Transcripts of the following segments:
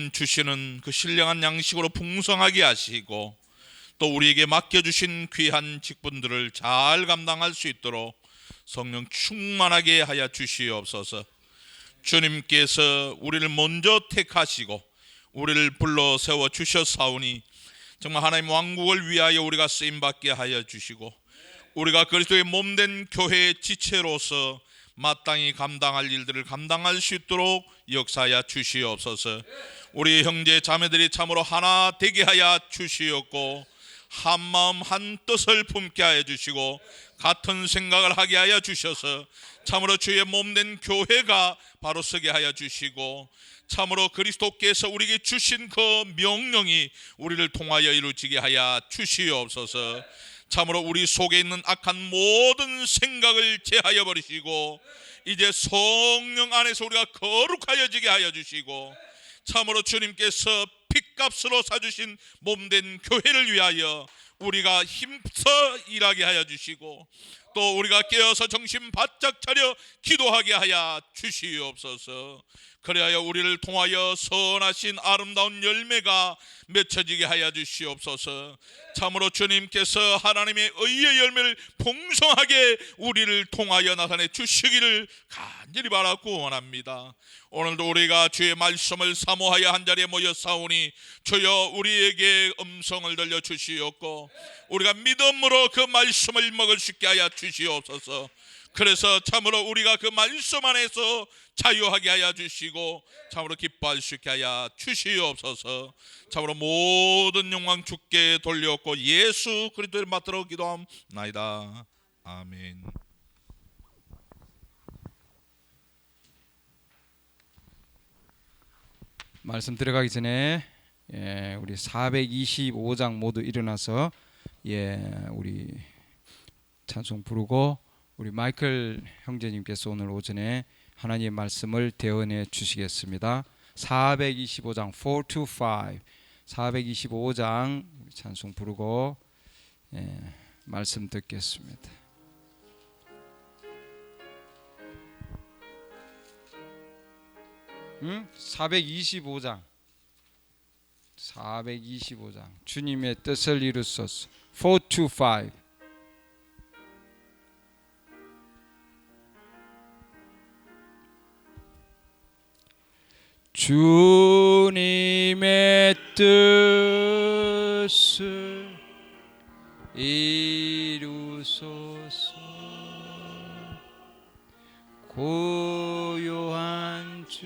주님 주시는 그 신령한 양식으로 풍성하게 하시고 또 우리에게 맡겨주신 귀한 직분들을 잘 감당할 수 있도록 성령 충만하게 하여 주시옵소서. 주님께서 우리를 먼저 택하시고 우리를 불러 세워 주셨사오니 정말 하나님 왕국을 위하여 우리가 쓰임받게 하여 주시고 우리가 그리스도의 몸된 교회의 지체로서 마땅히 감당할 일들을 감당할 수 있도록 역사하여 주시옵소서. 우리 형제 자매들이 참으로 하나 되게 하여 주시옵고 한 마음 한 뜻을 품게 하여 주시고 같은 생각을 하게 하여 주셔서 참으로 주의 몸된 교회가 바로 서게 하여 주시고 참으로 그리스도께서 우리에게 주신 그 명령이 우리를 통하여 이루어지게 하여 주시옵소서. 참으로 우리 속에 있는 악한 모든 생각을 제하여 버리시고 이제 성령 안에서 우리가 거룩하여지게 하여 주시고 참으로 주님께서 핏값으로 사주신 몸된 교회를 위하여 우리가 힘써 일하게 하여 주시고 또 우리가 깨어서 정신 바짝 차려 기도하게 하여 주시옵소서. 그리하여 우리를 통하여 선하신 아름다운 열매가 맺혀지게 하여 주시옵소서. 참으로 주님께서 하나님의 의의 열매를 풍성하게 우리를 통하여 나타내 주시기를 간절히 바라고 원합니다. 오늘도 우리가 주의 말씀을 사모하여 한자리에 모여 싸우니 주여 우리에게 음성을 들려 주시옵고 우리가 믿음으로 그 말씀을 먹을 수 있게 하여 주시옵소서. 그래서 참으로 우리가 그 말씀 안에서 자유하게 하여 주시고 참으로 기뻐할 수 있게 하여 주시옵소서. 참으로 모든 영광 주께 돌려옵고 예수 그리스도를 받들어 기도합나이다. 아멘. 말씀 들어가기 전에 우리 425장 모두 일어나서 우리 찬송 부르고 우리 마이클 형제님께서 오늘 오전에 하나님의 말씀을 대언해 주시겠습니다. 425장 4-5 425장 찬송 부르고 말씀 듣겠습니다. 응? 425장 주님의 뜻을 이루소서. 4-5 주님의 뜻을 이루소서. 고요한 중에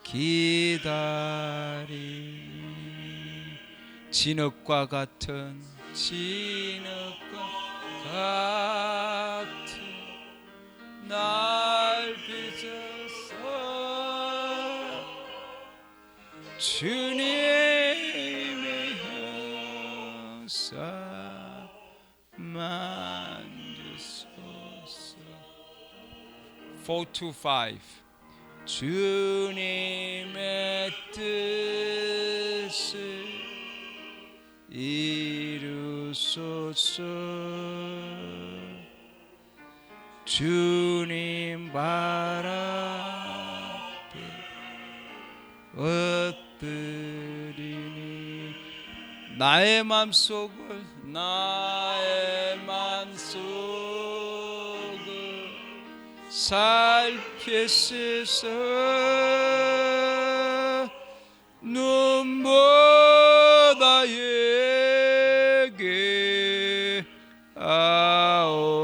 기다리니 진흙과 같은 날 빚어서 주님의 형사 만주소서. 4-5 주님의 뜻을 이루소서. 주님 발 앞에 엎드리니 나의 맘속을 살피소서. 눈보다 얘기 하옵소서.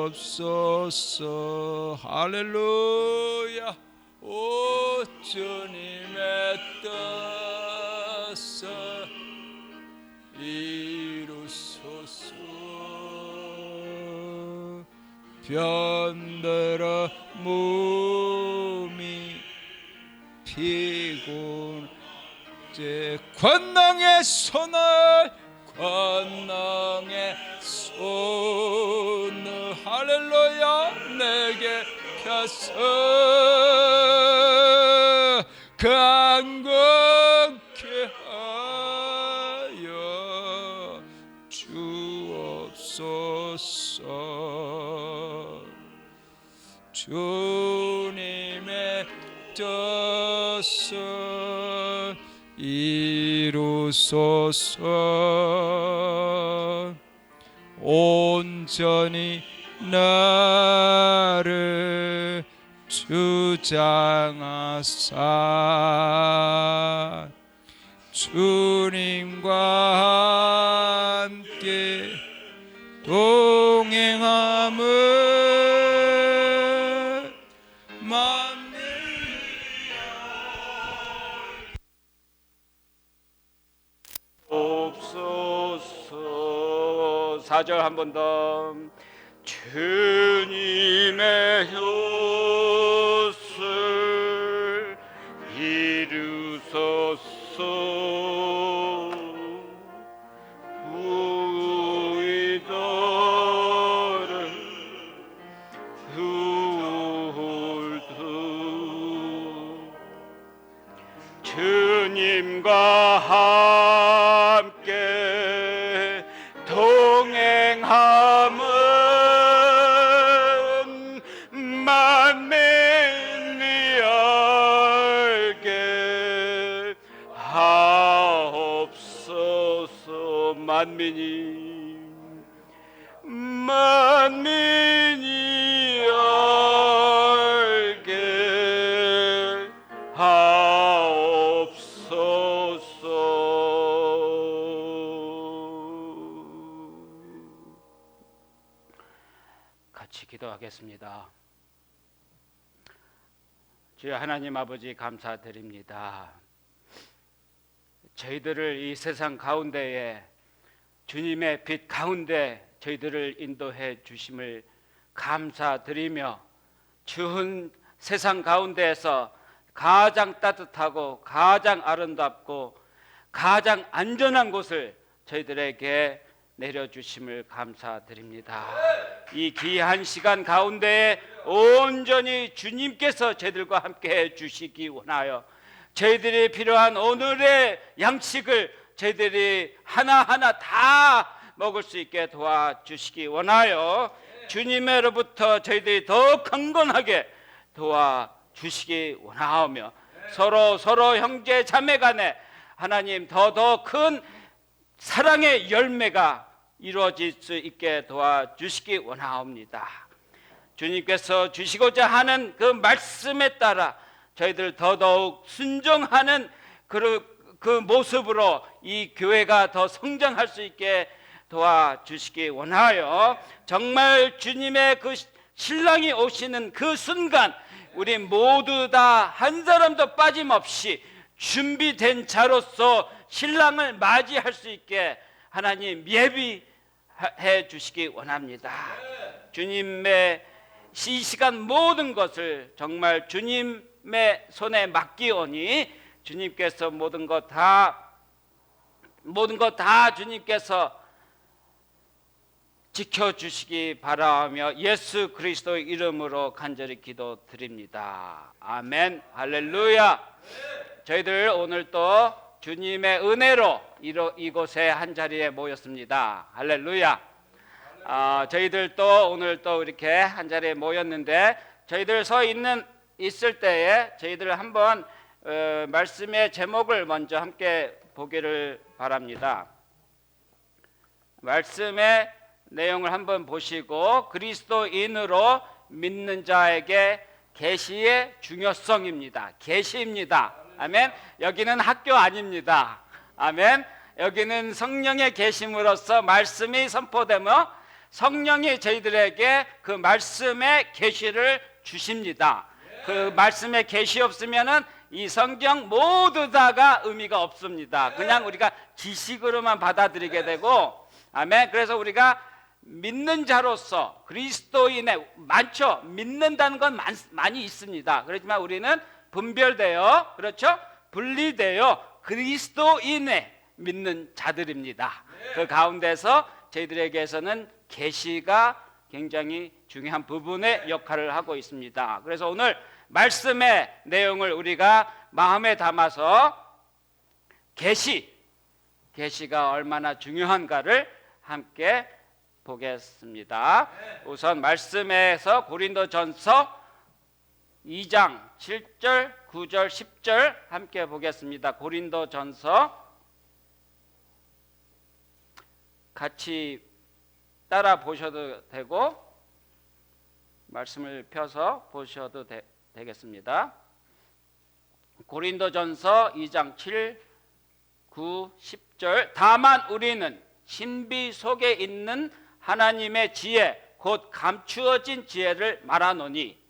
할렐루야. 오 주님의 뜻을 이루소서. 편들어 몸이 피곤 제 권능의 손을 할렐루야 내게 펴서 강건케 하여 주옵소서. 주님의 뜻 이루소서. 온전히 나를 주장하사 주님과 함께 동행함을 옵소서. 4절 한 번 더. 주님의 뜻을 이루소서. 의도를 훌두 주님과 함께 동행함은 만민이 알게 하옵소서. 만민이 알게 하옵소서. 같이 기도하겠습니다. 주여 하나님 아버지 감사드립니다. 저희들을 이 세상 가운데에 주님의 빛 가운데 저희들을 인도해 주심을 감사드리며 추운 세상 가운데에서 가장 따뜻하고 가장 아름답고 가장 안전한 곳을 저희들에게 내려주심을 감사드립니다. 이 귀한 시간 가운데에 온전히 주님께서 저희들과 함께 해주시기 원하여 저희들이 필요한 오늘의 양식을 저희들이 하나하나 다 먹을 수 있게 도와주시기 원하여 주님으로부터 저희들이 더 강건하게 도와주시기 원하오며 서로 형제 자매 간에 하나님 더 큰 사랑의 열매가 이루어질 수 있게 도와주시기 원하옵니다. 주님께서 주시고자 하는 그 말씀에 따라 저희들 더더욱 순종하는 그 모습으로 이 교회가 더 성장할 수 있게 도와주시기 원하여 정말 주님의 그 신랑이 오시는 그 순간 우리 모두 다 한 사람도 빠짐없이 준비된 자로서 신랑을 맞이할 수 있게 하나님 예비해 주시기 원합니다. 주님의 이 시간 모든 것을 정말 주님의 손에 맡기오니 주님께서 모든 것 다 주님께서 지켜주시기 바라며 예수 그리스도의 이름으로 간절히 기도드립니다. 아멘. 할렐루야. 저희들 오늘 또 주님의 은혜로 이곳에 한자리에 모였습니다. 할렐루야. 저희들 또 오늘 또 이렇게 한자리에 모였는데 저희들 있을 때에 저희들 한번 말씀의 제목을 먼저 함께 보기를 바랍니다. 말씀의 내용을 한번 보시고 그리스도인으로 믿는 자에게 계시의 중요성입니다. 계시입니다. 아멘. 여기는 학교 아닙니다. 아멘. 여기는 성령의 계심으로써 말씀이 선포되며 성령이 저희들에게 그 말씀의 계시를 주십니다. 그 말씀의 계시 없으면은 이 성경 모두 다가 의미가 없습니다. 그냥 우리가 지식으로만 받아들이게 되고, 아멘. 그래서 우리가 믿는 자로서 그리스도인의 많죠. 믿는다는 건 많이 있습니다. 그렇지만 우리는 분별되어, 그렇죠? 분리되어 그리스도인의 믿는 자들입니다. 그 가운데서 저희들에게서는 계시가 굉장히 중요한 부분의 역할을 하고 있습니다. 그래서 오늘 말씀의 내용을 우리가 마음에 담아서 계시가 얼마나 중요한가를 함께 보겠습니다. 우선 말씀에서 고린도전서 2장 7절 9절 10절 함께 보겠습니다. 고린도전서 같이 따라 보셔도 되고 말씀을 펴서 보셔도 되겠습니다. 고린도전서 2장 7, 9, 10절 다만 우리는 신비 속에 있는 하나님의 지혜 곧 감추어진 지혜를 말하노니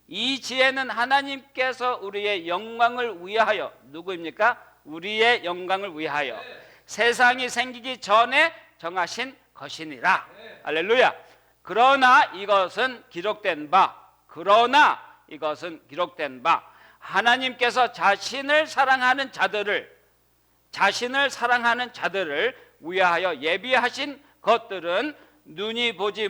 이 지혜는 하나님께서 우리의 영광을 위하여 누구입니까? 우리의 영광을 위하여 세상이 생기기 전에 정하신 것이니라. 할렐루야. 그러나 이것은 기록된 바 하나님께서 자신을 사랑하는 자들을 위하여 예비하신 것들은 눈이 보지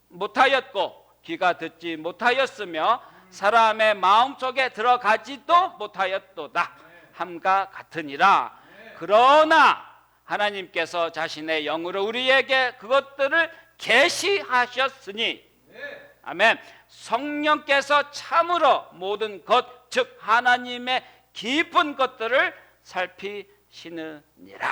못하였고 귀가 듣지 못하였으며 사람의 마음속에 들어가지도 못하였도다 함과 같으니라. 그러나 하나님께서 자신의 영으로 우리에게 그것들을 계시하셨으니 아멘. 성령께서 참으로 모든 것 즉 하나님의 깊은 것들을 살피시느니라.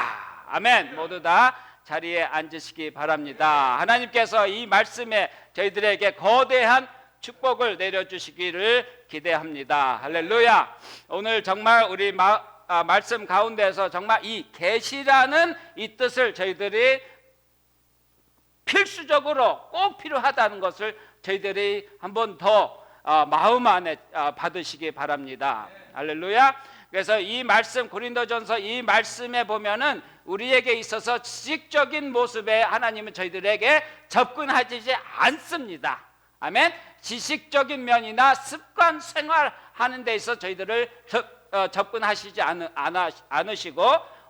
아멘. 모두 다 자리에 앉으시기 바랍니다. 하나님께서 이 말씀에 저희들에게 거대한 축복을 내려주시기를 기대합니다. 할렐루야. 오늘 정말 우리 말씀 가운데서 정말 이 계시라는 이 뜻을 저희들이 필수적으로 꼭 필요하다는 것을 저희들이 한 번 더 마음 안에 받으시기 바랍니다. 할렐루야. 그래서 이 말씀 고린도전서 이 말씀에 보면은 우리에게 있어서 지식적인 모습에 하나님은 저희들에게 접근하지 않습니다. 아멘. 지식적인 면이나 습관 생활하는 데 있어 저희들을 접근하시지 않으시고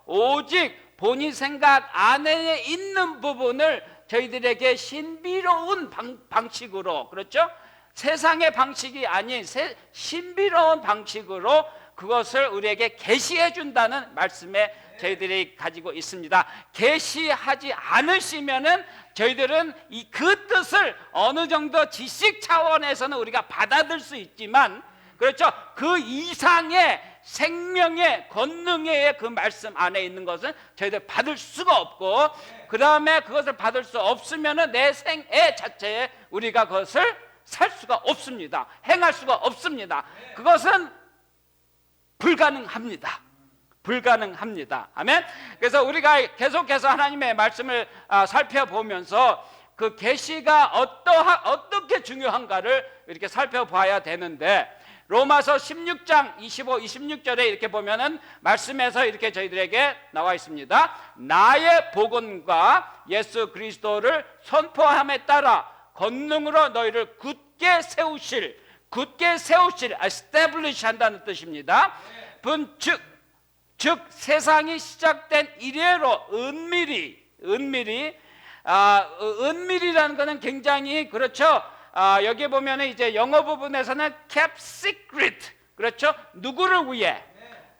오직 본인 생각 안에 있는 부분을 저희들에게 신비로운 방식으로, 그렇죠? 세상의 방식이 아닌 신비로운 방식으로 그것을 우리에게 계시해 준다는 말씀에 저희들이 가지고 있습니다. 계시하지 않으시면은 저희들은 그 뜻을 어느 정도 지식 차원에서는 우리가 받아들일 수 있지만, 그렇죠? 그 이상의 생명의 권능의 그 말씀 안에 있는 것은 저희들 받을 수가 없고, 그 다음에 그것을 받을 수 없으면은 내 생애 자체에 우리가 그것을 살 수가 없습니다. 행할 수가 없습니다. 그것은 불가능합니다. 아멘. 그래서 우리가 계속해서 하나님의 말씀을 살펴보면서 그 계시가 어떻게 중요한가를 이렇게 살펴봐야 되는데, 로마서 16장 25, 26절에 이렇게 보면은 말씀에서 이렇게 저희들에게 나와 있습니다. 나의 복음과 예수 그리스도를 선포함에 따라 권능으로 너희를 굳게 세우실, establish 한다는 뜻입니다. 즉 세상이 시작된 이래로 은밀이라는 것은 굉장히, 그렇죠? 여기 보면은 이제 영어 부분에서는 kept secret, 그렇죠? 누구를 위해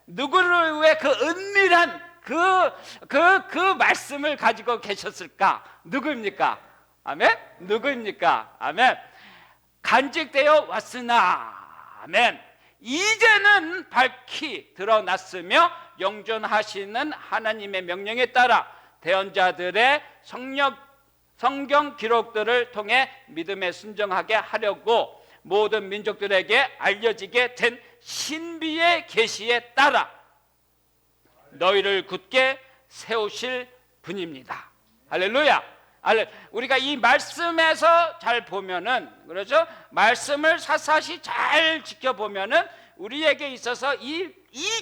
그 은밀한 그 말씀을 가지고 계셨을까? 누구입니까? 아멘. 누구입니까? 아멘. 간직되어 왔으나, 아멘, 이제는 밝히 드러났으며 영존하시는 하나님의 명령에 따라 대언자들의 성경 기록들을 통해 믿음에 순종하게 하려고 모든 민족들에게 알려지게 된 신비의 계시에 따라 너희를 굳게 세우실 분입니다. 할렐루야. 우리가 이 말씀에서 잘 보면은, 그렇죠? 말씀을 샅샅이 잘 지켜보면은 우리에게 있어서 이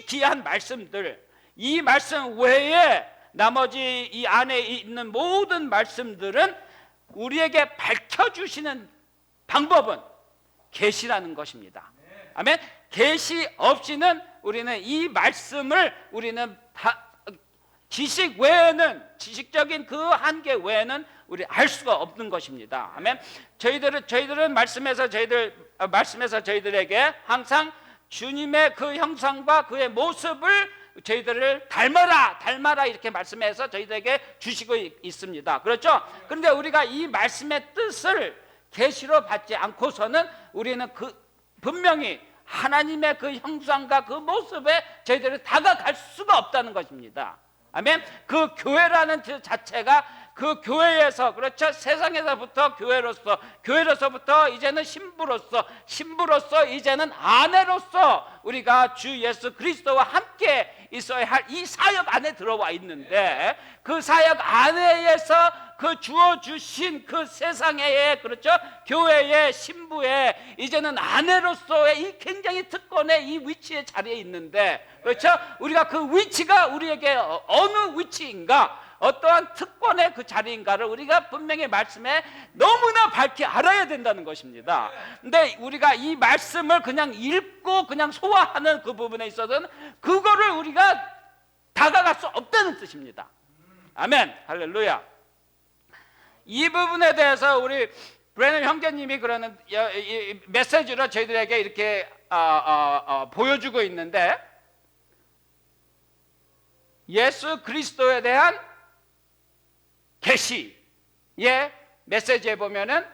귀한 말씀들, 이 말씀 외에 나머지 이 안에 있는 모든 말씀들은 우리에게 밝혀주시는 방법은 계시라는 것입니다. 아멘. 계시 없이는 우리는 이 말씀을 지식 외에는, 지식적인 그 한계 외에는 우리 알 수가 없는 것입니다. 아멘. 저희들은 말씀에서 저희들에게 항상 주님의 그 형상과 그의 모습을 저희들을 닮아라 이렇게 말씀해서 저희들에게 주시고 있습니다. 그렇죠? 그런데 우리가 이 말씀의 뜻을 계시로 받지 않고서는 우리는 분명히 하나님의 그 형상과 그 모습에 저희들이 다가갈 수가 없다는 것입니다. 아멘. 그 교회라는 그 자체가 그 교회에서, 그렇죠, 세상에서부터 교회로서부터 이제는 신부로서 이제는 아내로서 우리가 주 예수 그리스도와 함께 있어야 할 이 사역 안에 들어와 있는데, 그 사역 안에서 그 주어 주신 그 세상의, 그렇죠, 교회의 신부의 이제는 아내로서의 이 굉장히 특권의 이 위치의 자리에 있는데, 그렇죠, 우리가 그 위치가 우리에게 어느 위치인가, 어떠한 특권의 그 자리인가를 우리가 분명히 말씀에 너무나 밝히 알아야 된다는 것입니다. 근데 우리가 이 말씀을 그냥 읽고 그냥 소화하는 그 부분에 있어서는 그거를 우리가 다가갈 수 없다는 뜻입니다. 아멘. 할렐루야. 이 부분에 대해서 우리 브래넌 형제님이 그러는 이 메시지로 저희들에게 이렇게 보여주고 있는데, 예수 그리스도에 대한 계시의 메시지에 보면은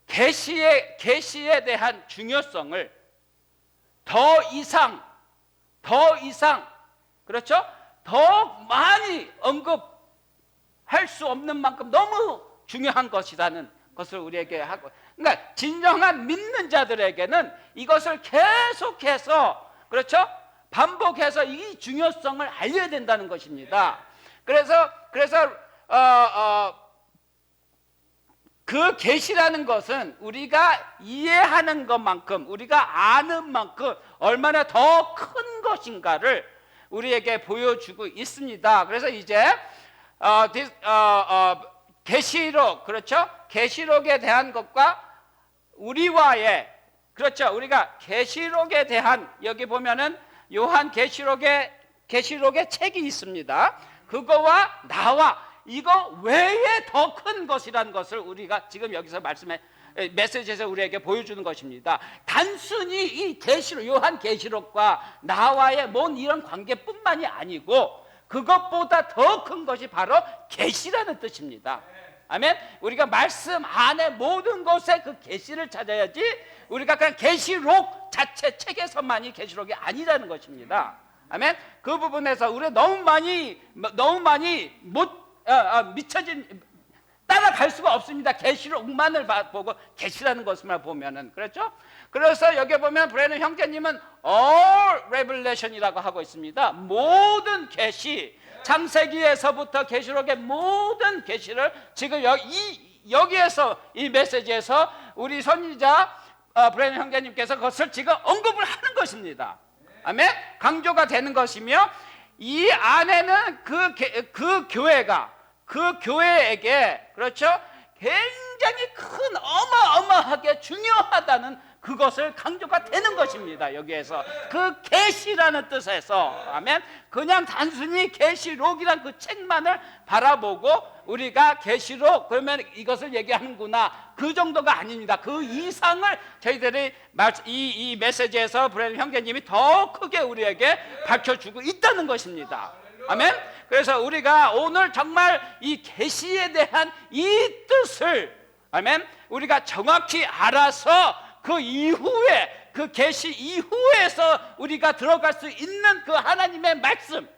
계시에 대한 중요성을 더 이상 그렇죠? 더 많이 언급할 수 없는 만큼 너무 중요한 것이라는 것을 우리에게 하고, 그러니까 진정한 믿는 자들에게는 이것을 계속해서, 그렇죠, 반복해서 이 중요성을 알려야 된다는 것입니다. 그래서 그 계시라는 것은 우리가 이해하는 것만큼, 우리가 아는 만큼 얼마나 더 큰 것인가를 우리에게 보여주고 있습니다. 그래서 이제 계시록, 그렇죠, 계시록에 대한 것과 우리와의, 그렇죠, 우리가 계시록에 대한, 여기 보면은 요한 계시록의 책이 있습니다. 그거와 나와 이거 외에 더 큰 것이라는 것을 우리가 지금 여기서 메시지에서 우리에게 보여주는 것입니다. 단순히 이 계시록, 요한 계시록과 나와의 뭔 이런 관계뿐만이 아니고 그것보다 더 큰 것이 바로 계시라는 뜻입니다. 아멘. 우리가 말씀 안에 모든 것에 그 계시를 찾아야지, 우리가 그냥 계시록 자체 책에서만이 계시록이 아니라는 것입니다. 아멘. 그 부분에서 우리 너무 많이 따라갈 수가 없습니다. 계시록만을 보고 계시라는 것만 보면은, 그렇죠? 그래서 여기 보면 브래넌 형제님은 all revelation이라고 하고 있습니다. 모든 계시, 창세기에서부터 계시록의 모든 계시를 지금 여기에서 이 메시지에서 우리 선지자 브래넌 형제님께서 그것을 지금 언급을 하는 것입니다. 아멘. 강조가 되는 것이며, 이 안에는 그 교회가 그 교회에게, 그렇죠, 굉장히 큰 어마어마하게 중요하다는 그것을 강조가 되는 것입니다. 여기에서 그 계시라는 뜻에서, 아멘, 그냥 단순히 계시록이란 그 책만을 바라보고 우리가 계시록 그러면 이것을 얘기하는구나, 그 정도가 아닙니다. 그 이상을 저희들이 이 메시지에서 브래넌 형제님이 더 크게 우리에게 밝혀주고 있다는 것입니다. 아멘. 그래서 우리가 오늘 정말 이 계시에 대한 이 뜻을, 아멘, 우리가 정확히 알아서 그 이후에, 그 계시 이후에서 우리가 들어갈 수 있는 그 하나님의 말씀,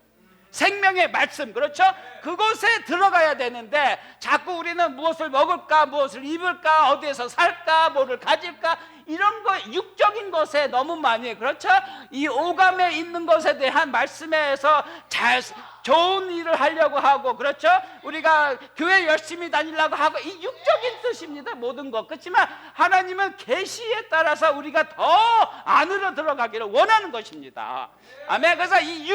생명의 말씀, 그렇죠? 그곳에 들어가야 되는데 자꾸 우리는 무엇을 먹을까, 무엇을 입을까, 어디에서 살까, 뭐를 가질까, 이런 거 육적인 것에 너무 많이, 그렇죠? 이 오감에 있는 것에 대한 말씀에서 좋은 일을 하려고 하고, 그렇죠? 우리가 교회 열심히 다니려고 하고, 이 육적인 뜻입니다. 모든 것. 그렇지만 하나님은 계시에 따라서 우리가 더 안으로 들어가기를 원하는 것입니다. 아멘. 그래서 이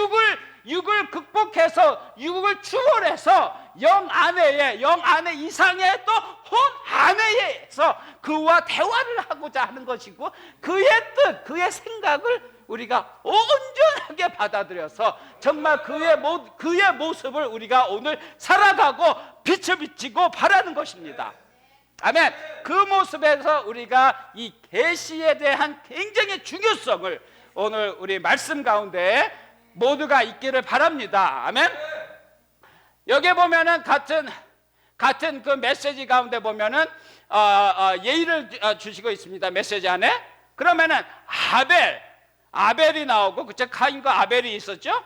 육을 극복해서, 육을 추월해서 영 안에 이상의 또 혼 안에서 그와 대화를 하고자 하는 것이고, 그의 뜻, 그의 생각을 우리가 온전하게 받아들여서 정말 그의 모습을 우리가 오늘 살아가고 빛을 비치고 바라는 것입니다. 아멘. 그 모습에서 우리가 이 계시에 대한 굉장히 중요성을 오늘 우리 말씀 가운데 모두가 있기를 바랍니다. 아멘. 여기 보면은 같은 그 메시지 가운데 보면은 예의를 주시고 있습니다. 메시지 안에. 그러면은 아벨이 나오고, 그쵸? 카인과 아벨이 있었죠.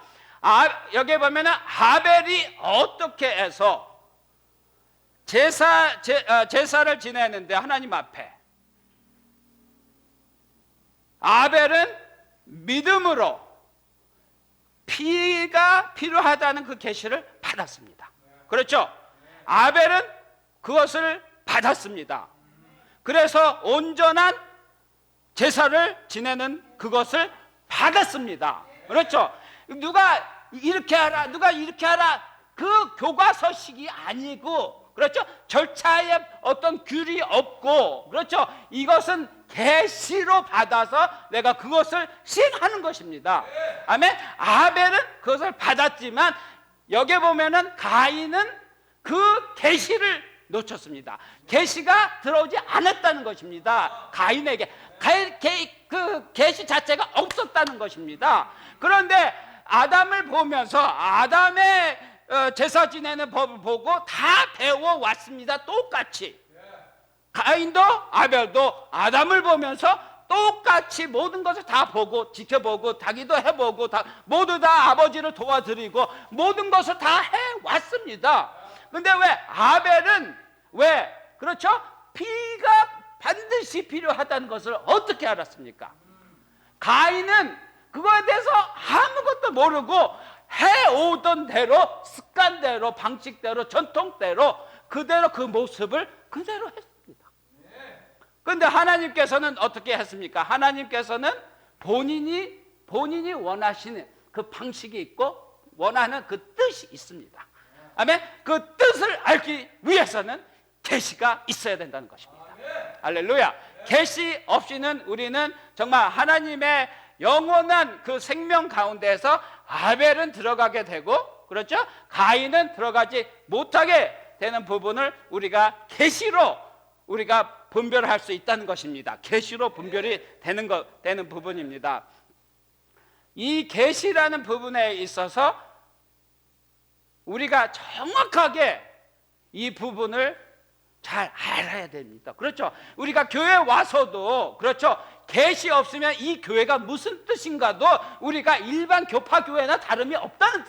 여기 보면은 아벨이 어떻게 해서 제사를 지내는데 하나님 앞에, 아벨은 믿음으로 피가 필요하다는 그 계시를 받았습니다. 그렇죠? 아벨은 그것을 받았습니다. 그래서 온전한 제사를 지내는 그것을 받았습니다. 그렇죠? 누가 이렇게 하라, 누가 이렇게 하라, 그 교과서식이 아니고, 그렇죠? 절차에 어떤 귤이 없고, 그렇죠? 이것은 계시로 받아서 내가 그것을 시행하는 것입니다. 아멘. 아벨은 그것을 받았지만 여기 보면은 가인은 그 계시를 놓쳤습니다. 계시가 들어오지 않았다는 것입니다. 가인에게 그 계시 자체가 없었다는 것입니다. 그런데 아담을 보면서 아담의 제사 지내는 법을 보고 다 배워왔습니다. 똑같이. 가인도 아벨도 아담을 보면서 똑같이 모든 것을 다 보고 지켜보고 자기도 해보고 모두 다 아버지를 도와드리고 모든 것을 다 해왔습니다. 근데 왜 아벨은 그렇죠? 피가 반드시 필요하다는 것을 어떻게 알았습니까? 가인은 그거에 대해서 아무것도 모르고 해오던 대로, 습관대로, 방식대로, 전통대로 그대로 그 모습을 그대로 했습니다. 그런데 하나님께서는 어떻게 했습니까? 하나님께서는 본인이 원하시는 그 방식이 있고 원하는 그 뜻이 있습니다. 아멘. 그 뜻을 알기 위해서는 계시가 있어야 된다는 것입니다. 할렐루야. 계시 없이는 우리는 정말 하나님의 영원한 그 생명 가운데에서 아벨은 들어가게 되고, 그렇죠? 가인은 들어가지 못하게 되는 부분을 우리가 계시로 우리가 분별할 수 있다는 것입니다. 계시로 분별이 되는 부분입니다. 이 계시라는 부분에 있어서 우리가 정확하게 이 부분을 잘 알아야 됩니다. 그렇죠? 우리가 교회 와서도, 그렇죠? 계시 없으면 이 교회가 무슨 뜻인가도 우리가 일반 교파 교회나 다름이 없다는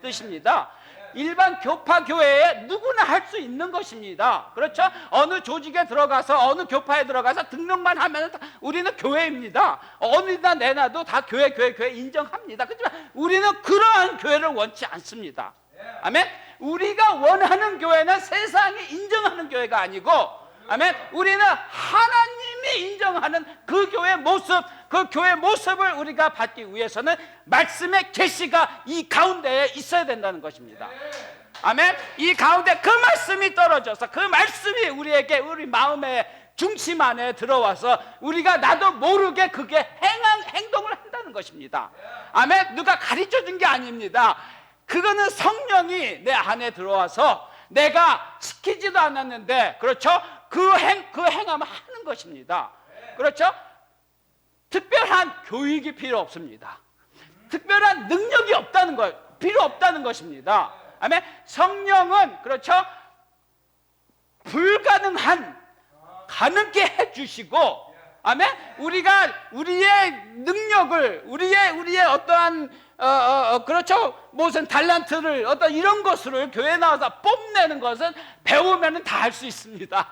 뜻입니다. 일반 교파 교회에 누구나 할 수 있는 것입니다. 그렇죠? 어느 조직에 들어가서 어느 교파에 들어가서 등록만 하면 우리는 교회입니다. 어디다 내놔도 다 교회 인정합니다. 그렇지만 우리는 그러한 교회를 원치 않습니다. 아멘. 우리가 원하는 교회는 세상이 인정하는 교회가 아니고, 아멘, 우리는 하나님이 인정하는 그 교회의 모습, 그 교회의 모습을 우리가 받기 위해서는 말씀의 계시가 이 가운데에 있어야 된다는 것입니다. 아멘. 이 가운데 그 말씀이 떨어져서 그 말씀이 우리에게, 우리 마음의 중심 안에 들어와서 우리가 나도 모르게 그게 행동을 한다는 것입니다. 아멘. 누가 가르쳐 준 게 아닙니다. 그거는 성령이 내 안에 들어와서 내가 시키지도 않았는데, 그렇죠? 그 행함을 하는 것입니다. 그렇죠? 특별한 교육이 필요 없습니다. 특별한 능력이 필요 없다는 것입니다. 아멘. 성령은, 그렇죠? 불가능한 가능케 해주시고, 아멘. 우리가 우리의 능력을, 우리의 어떠한 그렇죠? 무슨 달란트를 어떤 이런 것을 교회에 나와서 뽐내는 것은 배우면 다 할 수 있습니다.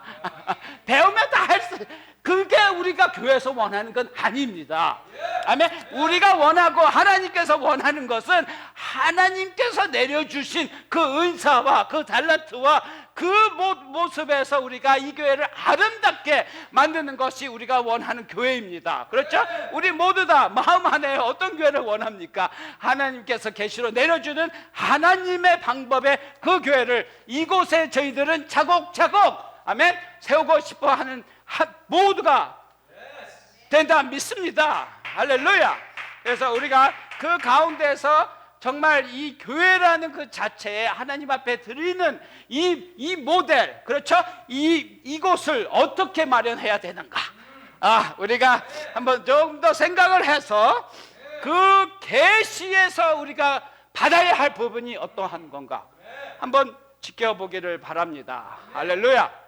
배우면 다 할 수, 그게 우리가 교회에서 원하는 건 아닙니다. 아멘. 우리가 원하고 하나님께서 원하는 것은 하나님께서 내려주신 그 은사와 그 달란트와 그 모습에서 우리가 이 교회를 아름답게 만드는 것이 우리가 원하는 교회입니다. 그렇죠? 우리 모두 다 마음 안에 어떤 교회를 원합니까? 하나님께서 계시로 내려주는 하나님의 방법의 그 교회를 이곳에 저희들은 차곡차곡, 아멘, 세우고 싶어 하는 모두가 된다 믿습니다. 할렐루야. 그래서 우리가 그 가운데서 정말 이 교회라는 그 자체에 하나님 앞에 드리는 이 모델, 그렇죠? 이곳을 어떻게 마련해야 되는가? 우리가 한번 좀 더 생각을 해서 그 계시에서 우리가 받아야 할 부분이 어떠한 건가? 한번 지켜보기를 바랍니다. 할렐루야.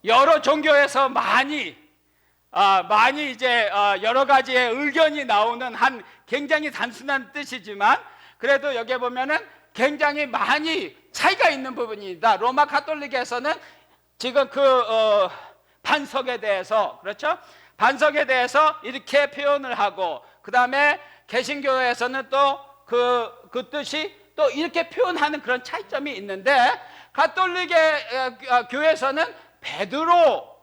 여러 종교에서 많이 이제 여러 가지의 의견이 나오는 한 굉장히 단순한 뜻이지만 그래도 여기에 보면은 굉장히 많이 차이가 있는 부분입니다. 로마 가톨릭에서는 지금 반석에 대해서, 그렇죠? 반석에 대해서 이렇게 표현을 하고, 그 다음에 개신교에서는 또 그 뜻이 또 이렇게 표현하는 그런 차이점이 있는데, 가톨릭의 교회에서는 베드로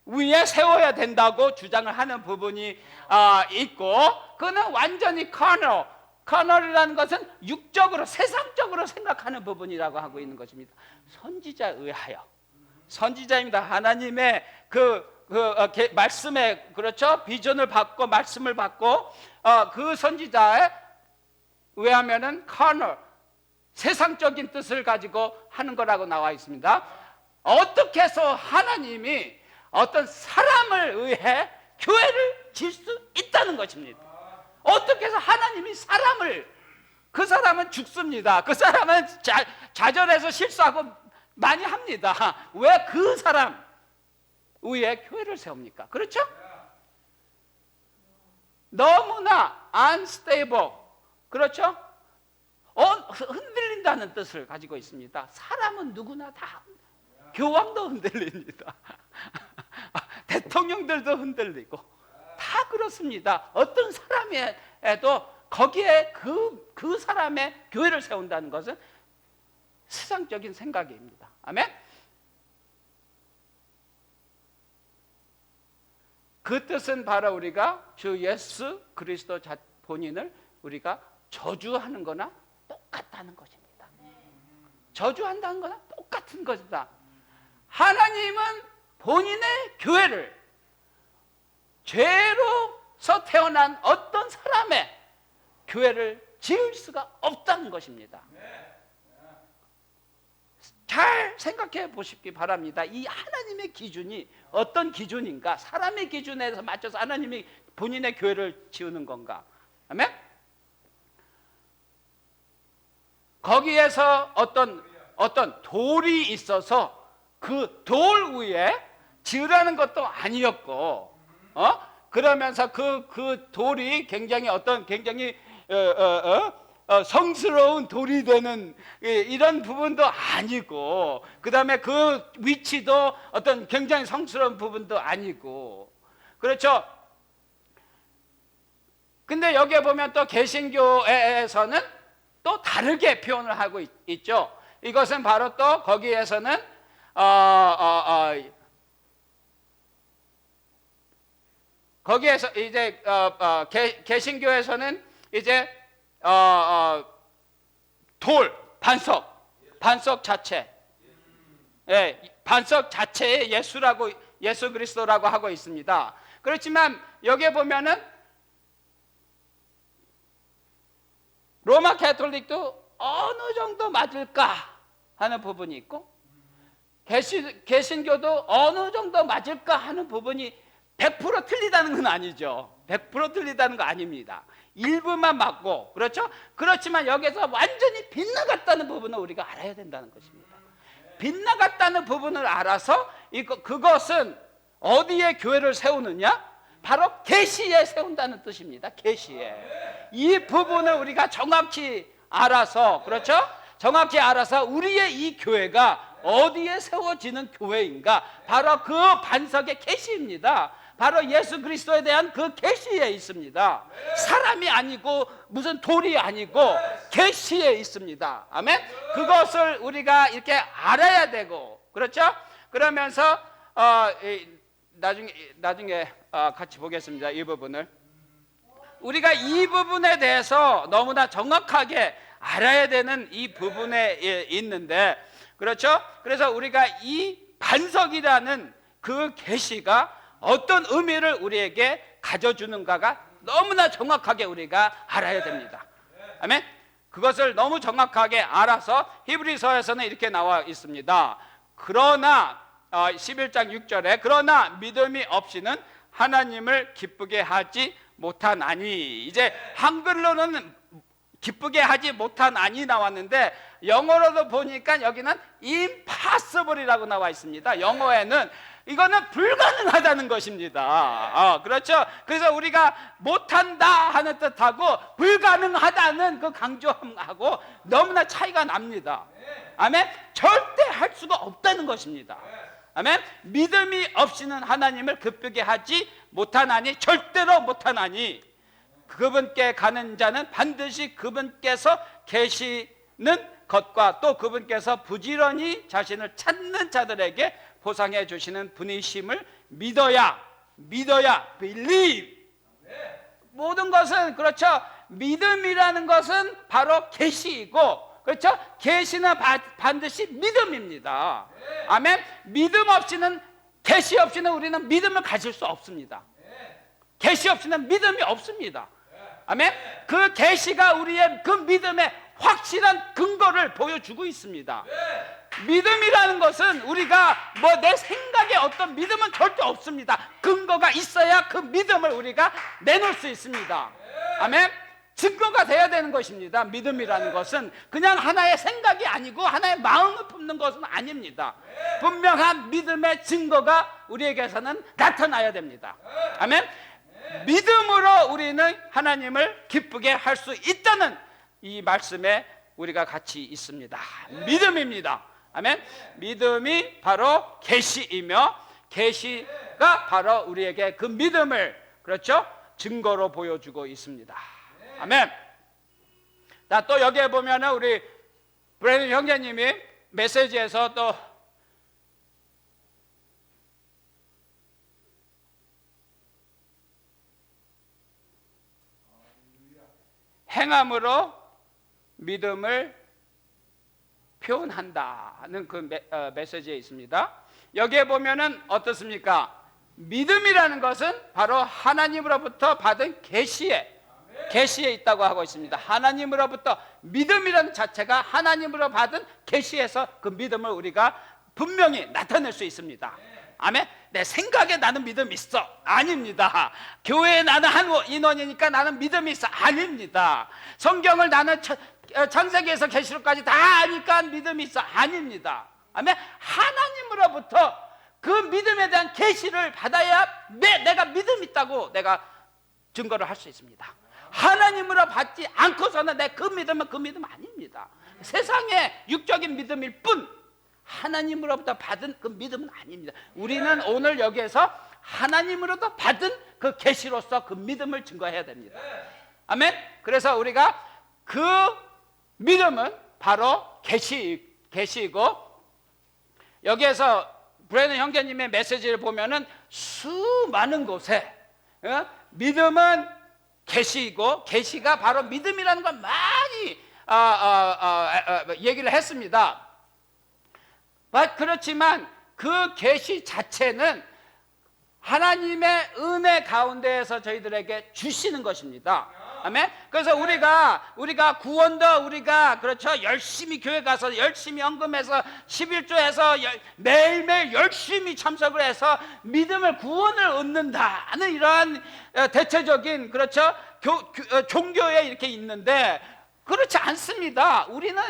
위에 세워야 된다고 주장을 하는 부분이 있고, 그는 완전히 커널이라는 것은 육적으로 세상적으로 생각하는 부분이라고 하고 있는 것입니다. 선지자에 의하여, 선지자입니다. 하나님의 말씀에, 그렇죠? 비전을 받고 말씀을 받고 그 선지자에 의하면은 커널, 세상적인 뜻을 가지고 하는 거라고 나와 있습니다. 어떻게 해서 하나님이 어떤 사람을 의해 교회를 질 수 있다는 것입니다. 어떻게 해서 하나님이 그 사람은 죽습니다. 그 사람은 좌절해서 실수하고 많이 합니다. 왜 그 사람 위에 교회를 세웁니까? 그렇죠? 너무나 unstable, 그렇죠? 흔들린다는 뜻을 가지고 있습니다. 사람은 누구나 다, 교황도 흔들립니다. 대통령들도 흔들리고 다 그렇습니다. 어떤 사람에도 거기에 그 사람의 교회를 세운다는 것은 세상적인 생각입니다. 아멘. 그 뜻은 바로 우리가 주 예수 그리스도 본인을 우리가 저주하는 거나 똑같다는 것입니다. 저주한다는 거나 똑같은 것이다. 하나님은 본인의 교회를 죄로서 태어난 어떤 사람의 교회를 지을 수가 없다는 것입니다. 잘 생각해 보시기 바랍니다. 이 하나님의 기준이 어떤 기준인가? 사람의 기준에서 맞춰서 하나님이 본인의 교회를 지으는 건가? 아멘? 거기에서 어떤 돌이 있어서 그 돌 위에 지으라는 것도 아니었고, 그러면서 그 돌이 굉장히 성스러운 돌이 되는 이런 부분도 아니고, 그 다음에 그 위치도 어떤 굉장히 성스러운 부분도 아니고, 그렇죠? 근데 여기에 보면 또 개신교에서는 또 다르게 표현을 하고 있죠. 이것은 바로 또 거기에서는 거기에서 이제 개신교에서는 이제 반석 자체, 반석 자체의 예수 그리스도라고 하고 있습니다. 그렇지만 여기에 보면은 로마 가톨릭도 어느 정도 맞을까 하는 부분이 있고, 개신교도 어느 정도 맞을까 하는 부분이 100% 틀리다는 건 아니죠. 100% 틀리다는 거 아닙니다. 일부만 맞고, 그렇죠? 그렇지만 여기서 완전히 빗나갔다는 부분을 우리가 알아야 된다는 것입니다. 빗나갔다는 부분을 알아서 그것은 어디에 교회를 세우느냐? 바로 계시에 세운다는 뜻입니다. 계시에. 이 부분을 우리가 정확히 알아서, 그렇죠? 정확히 알아서 우리의 이 교회가 어디에 세워지는 교회인가? 바로 그 반석의 계시입니다. 바로 예수 그리스도에 대한 그 계시에 있습니다. 사람이 아니고 무슨 돌이 아니고 계시에 있습니다. 아멘. 그것을 우리가 이렇게 알아야 되고, 그렇죠? 그러면서 나중에 같이 보겠습니다. 이 부분을 우리가 이 부분에 대해서 너무나 정확하게 알아야 되는 이 부분에 있는데, 그렇죠? 그래서 우리가 이 반석이라는 그 계시가 어떤 의미를 우리에게 가져주는가가 너무나 정확하게 우리가 알아야 됩니다. 아멘. 그것을 너무 정확하게 알아서 히브리서에서는 이렇게 나와 있습니다. 그러나 11장 6절에 그러나 믿음이 없이는 하나님을 기쁘게 하지 못하나니. 이제 한글로는 기쁘게 하지 못하나니 나왔는데 영어로도 보니까 여기는 impossible이라고 나와 있습니다. 영어에는 이거는 불가능하다는 것입니다. 그렇죠? 그래서 우리가 못한다 하는 뜻하고 불가능하다는 그 강조하고 너무나 차이가 납니다. 아멘. 절대 할 수가 없다는 것입니다. 아멘. 믿음이 없이는 하나님을 기쁘게 하지 못하나니, 절대로 못하나니, 그분께 가는 자는 반드시 그분께서 계시는 것과 또 그분께서 부지런히 자신을 찾는 자들에게 보상해 주시는 분이심을 믿어야 believe. 모든 것은 그렇죠. 믿음이라는 것은 바로 계시이고, 그렇죠? 계시는 반드시 믿음입니다. 아멘. 믿음 없이는, 계시 없이는 우리는 믿음을 가질 수 없습니다. 계시 없이는 믿음이 없습니다. 아멘. 그 계시가 우리의 그 믿음의 확실한 근거를 보여주고 있습니다. 믿음이라는 것은 우리가 뭐 내 생각에 어떤 믿음은 절대 없습니다. 근거가 있어야 그 믿음을 우리가 내놓을 수 있습니다. 아멘. 증거가 돼야 되는 것입니다. 믿음이라는 것은 그냥 하나의 생각이 아니고 하나의 마음을 품는 것은 아닙니다. 분명한 믿음의 증거가 우리에게서는 나타나야 됩니다. 아멘. 믿음으로 우리는 하나님을 기쁘게 할 수 있다는 이 말씀에 우리가 같이 있습니다. 믿음입니다. 아멘. 믿음이 바로 계시이며, 계시가 바로 우리에게 그 믿음을, 그렇죠, 증거로 보여주고 있습니다. 아멘. 자, 또 여기에 보면은 우리 브래든 형제님이 메시지에서 또 행함으로 믿음을 표현한다는 그 메시지에 있습니다. 여기에 보면은 어떻습니까? 믿음이라는 것은 바로 하나님으로부터 받은 계시에 있다고 하고 있습니다. 하나님으로부터, 믿음이라는 자체가 하나님으로 받은 계시에서 그 믿음을 우리가 분명히 나타낼 수 있습니다. 아멘. 내 생각에 나는 믿음이 있어. 아닙니다. 교회에 나는 한 인원이니까 나는 믿음이 있어. 아닙니다. 성경을 나는 창세기에서 계시록까지 다 아니까 믿음이 있어. 아닙니다. 아멘. 하나님으로부터 그 믿음에 대한 계시를 받아야 내가 믿음 있다고 내가 증거를 할 수 있습니다. 하나님으로 받지 않고서는 내 그 믿음은 그 믿음 아닙니다. 세상의 육적인 믿음일 뿐 하나님으로부터 받은 그 믿음은 아닙니다. 우리는 오늘 여기에서 하나님으로부터 받은 그 계시로서 그 믿음을 증거해야 됩니다. 아멘. 그래서 우리가 그 믿음은 바로 계시이고, 여기에서 브래든 형제님의 메시지를 보면은 수많은 곳에 믿음은 계시이고, 계시가 바로 믿음이라는 걸 많이 얘기를 했습니다. 그렇지만 그 계시 자체는 하나님의 은혜 가운데에서 저희들에게 주시는 것입니다. 아멘. 그래서 우리가 구원도 우리가, 그렇죠, 열심히 교회 가서 열심히 헌금해서 11조해서 매일매일 열심히 참석을 해서 믿음을, 구원을 얻는다는 이러한 대체적인, 그렇죠, 종교에 이렇게 있는데 그렇지 않습니다. 우리는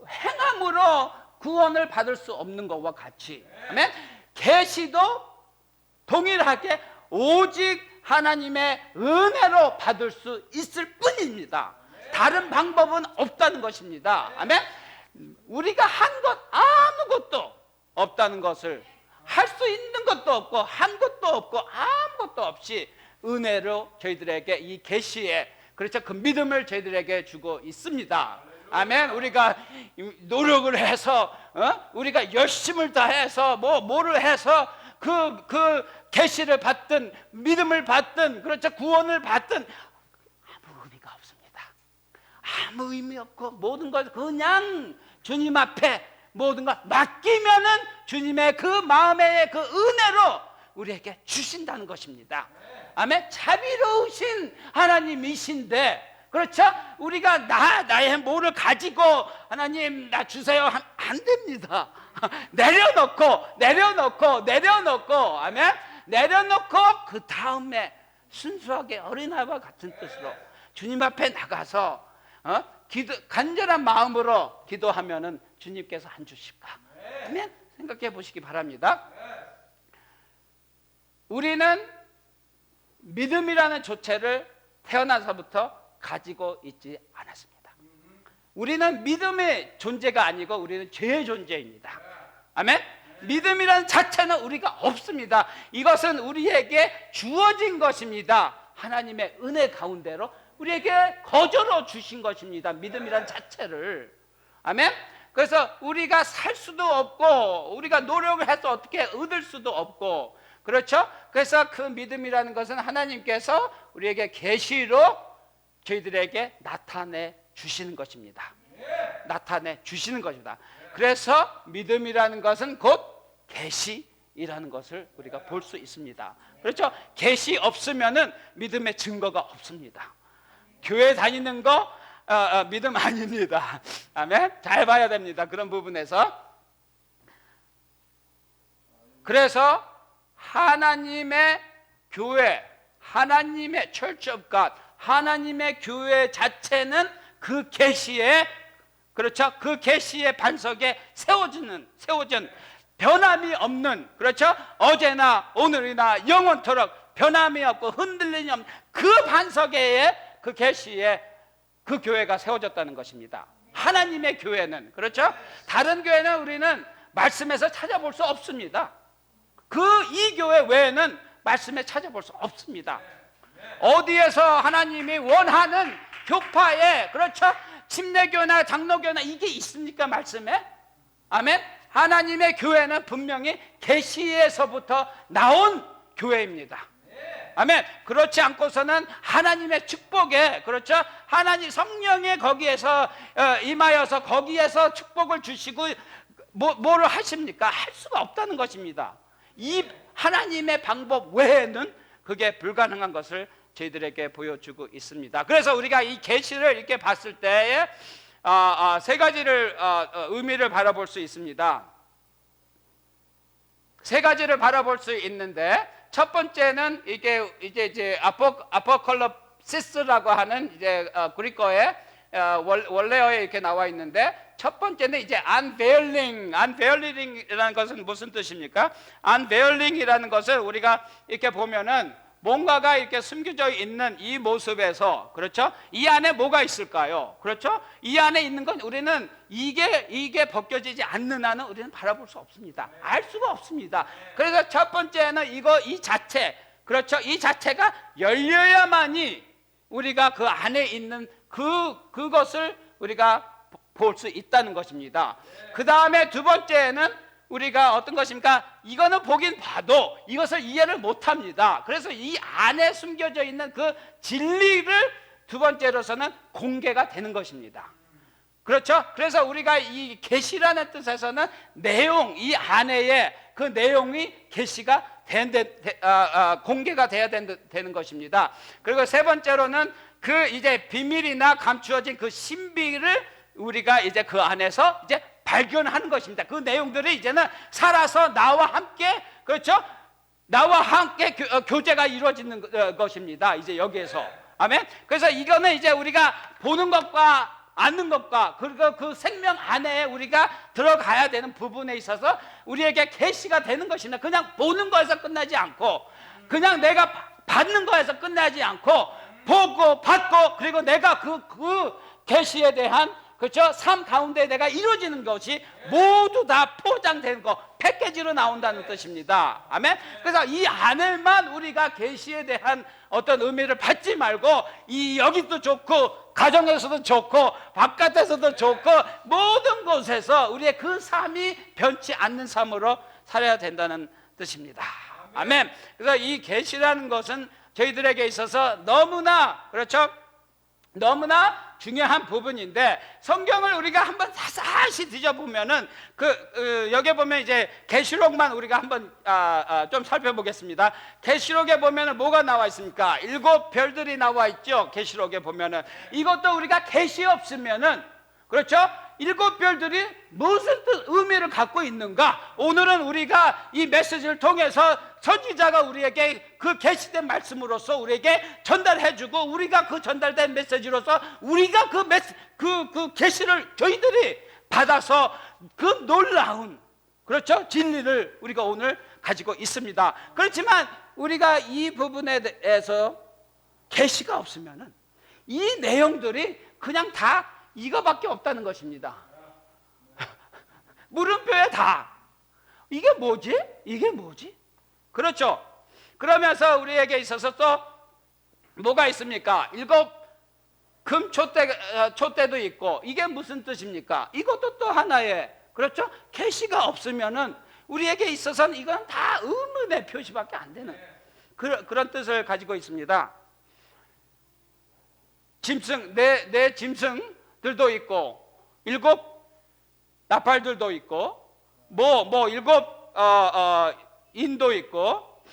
행함으로 구원을 받을 수 없는 것과 같이, 아멘, 계시도 동일하게 오직 하나님의 은혜로 받을 수 있을 뿐입니다. 다른 방법은 없다는 것입니다. 아멘. 우리가 한 것 아무것도 없다는 것을, 할 수 있는 것도 없고 한 것도 없고 아무것도 없이 은혜로 저희들에게 이 계시에, 그렇죠, 그 믿음을 저희들에게 주고 있습니다. 아멘. 우리가 노력을 해서, 우리가 열심을 다해서 뭐를 해서 그 계시를 받든 믿음을 받든, 그렇죠, 구원을 받든 아무 의미가 없습니다. 아무 의미 없고 모든 것 그냥 주님 앞에 모든 것 맡기면은 주님의 그 마음의 그 은혜로 우리에게 주신다는 것입니다. 아멘. 자비로우신 하나님이신데, 그렇죠, 우리가 나의 뭐를 가지고 하나님 나 주세요 안 됩니다. 내려놓고 아멘, 내려놓고 그 다음에 순수하게 어린아이와 같은 뜻으로 주님 앞에 나가서 간절한 마음으로 기도하면은 주님께서 안 주실까? 아멘. 생각해 보시기 바랍니다. 우리는 믿음이라는 조체를 태어나서부터 가지고 있지 않았습니다. 우리는 믿음의 존재가 아니고 우리는 죄의 존재입니다. 아멘. 믿음이라는 자체는 우리가 없습니다. 이것은 우리에게 주어진 것입니다. 하나님의 은혜 가운데로 우리에게 거저로 주신 것입니다. 믿음이라는 자체를. 아멘. 그래서 우리가 살 수도 없고 우리가 노력을 해서 어떻게 얻을 수도 없고, 그렇죠? 그래서 그 믿음이라는 것은 하나님께서 우리에게 계시로 저희들에게 나타내 주시는 것입니다. 나타내 주시는 것입니다. 그래서 믿음이라는 것은 곧 계시이라는 것을 우리가 볼 수 있습니다. 그렇죠? 계시 없으면은 믿음의 증거가 없습니다. 교회 다니는 거 믿음 아닙니다. 아멘. 잘 봐야 됩니다. 그런 부분에서. 그래서 하나님의 교회, 하나님의 Church of God, 하나님의 교회 자체는 그 계시에, 그렇죠? 그 계시의 반석에 세워진 변함이 없는, 그렇죠? 어제나 오늘이나 영원토록 변함이 없고 흔들림이 없는 그 반석에, 그 계시에 그 교회가 세워졌다는 것입니다. 하나님의 교회는, 그렇죠? 다른 교회는 우리는 말씀에서 찾아볼 수 없습니다. 이 교회 외에는 말씀에 찾아볼 수 없습니다. 어디에서 하나님이 원하는 교파에, 그렇죠? 침례교나 장로교나 이게 있습니까? 말씀에? 아멘. 하나님의 교회는 분명히 계시에서부터 나온 교회입니다. 아멘. 그렇지 않고서는 하나님의 축복에, 그렇죠? 하나님 성령의 거기에서 임하여서 거기에서 축복을 주시고 뭐를 하십니까? 할 수가 없다는 것입니다. 이 하나님의 방법 외에는 그게 불가능한 것을 저희들에게 보여주고 있습니다. 그래서 우리가 이 계시를 이렇게 봤을 때에 세 가지를 의미를 바라볼 수 있습니다. 세 가지를 바라볼 수 있는데, 첫 번째는 이제 아포컬립시스라고 하는 이제 그리스어의 원래어에 이렇게 나와 있는데, 첫 번째는 이제 unveiling이라는 것은 무슨 뜻입니까? unveiling이라는 것을 우리가 이렇게 보면은 뭔가가 이렇게 숨겨져 있는 이 모습에서, 그렇죠? 이 안에 뭐가 있을까요? 그렇죠? 이 안에 있는 건 우리는 이게 벗겨지지 않는 한은 우리는 바라볼 수 없습니다. 알 수가 없습니다. 그래서 첫 번째는 이 자체, 그렇죠? 이 자체가 열려야만이 우리가 그 안에 있는 그것을 우리가 볼 수 있다는 것입니다. 그 다음에 두 번째는 우리가 어떤 것입니까? 이거는 보긴 봐도 이것을 이해를 못합니다. 그래서 이 안에 숨겨져 있는 그 진리를 두 번째로서는 공개가 되는 것입니다. 그렇죠? 그래서 우리가 이 계시라는 뜻에서는 내용, 이 안에의 그 내용이 계시가 공개가 돼야 되는 것입니다. 그리고 세 번째로는 그 이제 비밀이나 감추어진 그 신비를 우리가 이제 그 안에서 이제 발견하는 것입니다. 그 내용들이 이제는 살아서 나와 함께, 그렇죠? 나와 함께 교제가 이루어지는 것입니다. 이제 여기에서. 아멘. 그래서 이거는 이제 우리가 보는 것과 아는 것과 그리고 그 생명 안에 우리가 들어가야 되는 부분에 있어서 우리에게 계시가 되는 것입니다. 그냥 보는 거에서 끝나지 않고, 그냥 내가 받는 거에서 끝나지 않고, 보고 받고, 그리고 내가 그 계시에 대한, 그렇죠? 삶 가운데 내가 이루어지는 것이 모두 다 포장된 거, 패키지로 나온다는 뜻입니다. 아멘. 그래서 이 안에만 우리가 계시에 대한 어떤 의미를 받지 말고, 여기도 좋고 가정에서도 좋고 바깥에서도 좋고 모든 곳에서 우리의 그 삶이 변치 않는 삶으로 살아야 된다는 뜻입니다. 아멘. 그래서 이 계시라는 것은 저희들에게 있어서 너무나, 그렇죠? 너무나 중요한 부분인데, 성경을 우리가 한번 사사시 뒤져보면은 여기 보면 이제 계시록만 우리가 한번 좀 살펴보겠습니다. 계시록에 보면은 뭐가 나와 있습니까? 7 별들이 나와 있죠. 계시록에 보면은 이것도 우리가 계시 없으면은, 그렇죠? 일곱 별들이 무슨 의미를 갖고 있는가? 오늘은 우리가 이 메시지를 통해서 선지자가 우리에게 그 계시된 말씀으로서 우리에게 전달해주고, 우리가 그 전달된 메시지로서 우리가 그 계시를 저희들이 받아서 그 놀라운, 그렇죠, 진리를 우리가 오늘 가지고 있습니다. 그렇지만 우리가 이 부분에 대해서 계시가 없으면은 이 내용들이 그냥 다 이거밖에 없다는 것입니다. 물음표에 다. 이게 뭐지? 이게 뭐지? 그렇죠. 그러면서 우리에게 있어서 또 뭐가 있습니까? 일곱 금 촛대도 있고, 이게 무슨 뜻입니까? 이것도 또 하나의, 그렇죠, 계시가 없으면은 우리에게 있어서는 이건 다 의문의 표시밖에 안 되는 그런 뜻을 가지고 있습니다. 짐승, 내 짐승들도 있고, 일곱 나팔들도 있고, 일곱 인도 있고,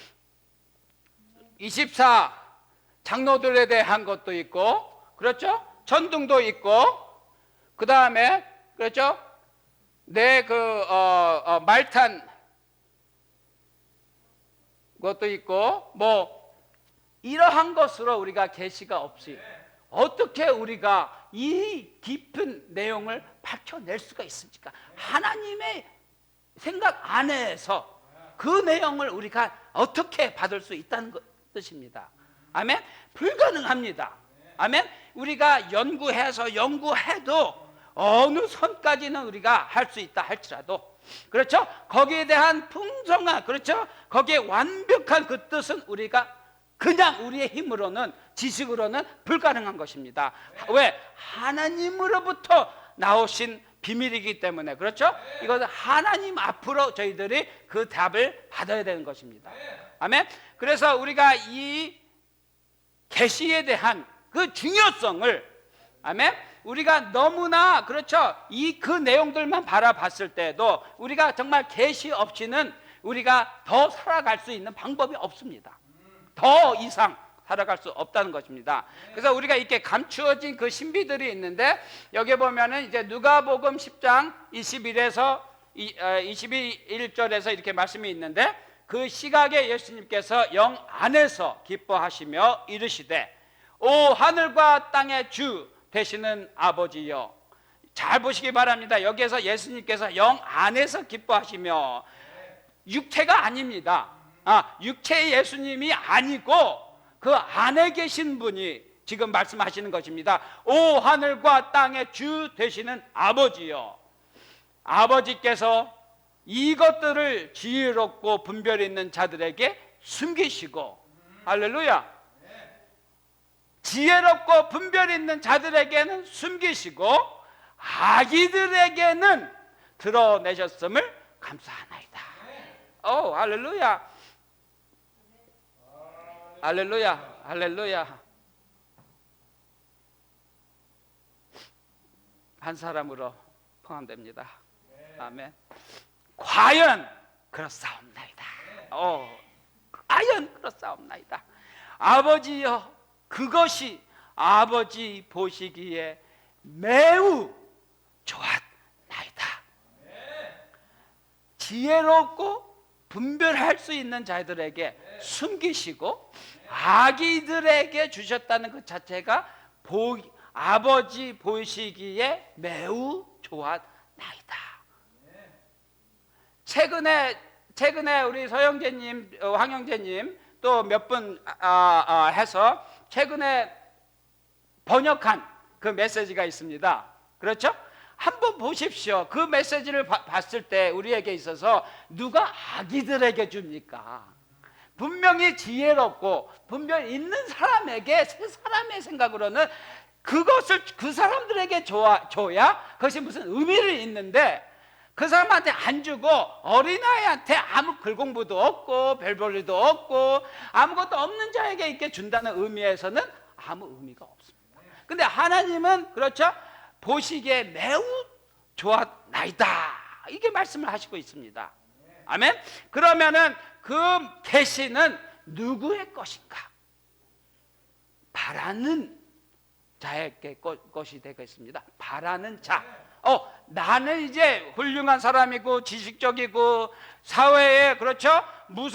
24 장로들에 대한 것도 있고, 그렇죠? 전등도 있고, 그 다음에, 그렇죠? 내 말탄 것도 있고, 이러한 것으로 우리가 계시가 없이 어떻게 우리가 이 깊은 내용을 밝혀낼 수가 있습니까? 하나님의 생각 안에서 그 내용을 우리가 어떻게 받을 수 있다는 뜻입니다. 아멘? 불가능합니다. 아멘? 우리가 연구해도 어느 선까지는 우리가 할 수 있다 할지라도, 그렇죠, 거기에 대한 풍성한, 그렇죠, 거기에 완벽한 그 뜻은 우리가 그냥 우리의 힘으로는, 지식으로는 불가능한 것입니다. 왜? 하나님으로부터 나오신 비밀이기 때문에, 그렇죠? 이것은 하나님 앞으로 저희들이 그 답을 받아야 되는 것입니다. 아멘. 그래서 우리가 이 계시에 대한 그 중요성을, 아멘, 우리가 너무나, 그렇죠, 그 내용들만 바라봤을 때도 우리가 정말 계시 없이는 우리가 더 살아갈 수 있는 방법이 없습니다. 더 이상 살아갈 수 없다는 것입니다. 그래서 우리가 이렇게 감추어진 그 신비들이 있는데, 여기 보면은 이제 누가복음 10장 21절에서 이렇게 말씀이 있는데, 그 시각에 예수님께서 영 안에서 기뻐하시며 이르시되, 오 하늘과 땅의 주 되시는 아버지여. 잘 보시기 바랍니다. 여기에서 예수님께서 영 안에서 기뻐하시며, 육체가 아닙니다. 육체의 예수님이 아니고 그 안에 계신 분이 지금 말씀하시는 것입니다. 오 하늘과 땅의 주 되시는 아버지여. 아버지께서 이것들을 지혜롭고 분별 있는 자들에게 숨기시고, 할렐루야, 지혜롭고 분별 있는 자들에게는 숨기시고 아기들에게는 드러내셨음을 감사하나이다. 오 할렐루야, 할렐루야, 할렐루야. 한 사람으로 포함됩니다. 아멘. 과연 그렇사옵나이다. 과연 그렇사옵나이다. 아버지여, 그것이 아버지 보시기에 매우 좋았나이다. 지혜롭고 분별할 수 있는 자들에게 숨기시고 아기들에게 주셨다는 것 자체가 아버지 보시기에 매우 좋았나이다. 최근에 우리 서영재님, 황영재님 또 몇 분 해서 최근에 번역한 그 메시지가 있습니다. 그렇죠? 한번 보십시오. 그 메시지를 봤을 때 우리에게 있어서 누가 아기들에게 줍니까? 분명히 지혜롭고 분별 있는 사람에게, 세 사람의 생각으로는 그것을 그 사람들에게 줘야 그것이 무슨 의미를 있는데, 그 사람한테 안 주고 어린아이한테 아무 글공부도 없고 별 볼 일도 없고 아무것도 없는 자에게 이렇게 준다는 의미에서는 아무 의미가 없습니다. 근데 하나님은, 그렇죠, 보시기에 매우 좋았나이다, 이게 말씀을 하시고 있습니다. 아멘. 그러면은 그 계시는 누구의 것인가? 바라는 자에게 것이 되겠습니다. 바라는 자, 나는 이제 훌륭한 사람이고 지식적이고 사회에 그렇죠?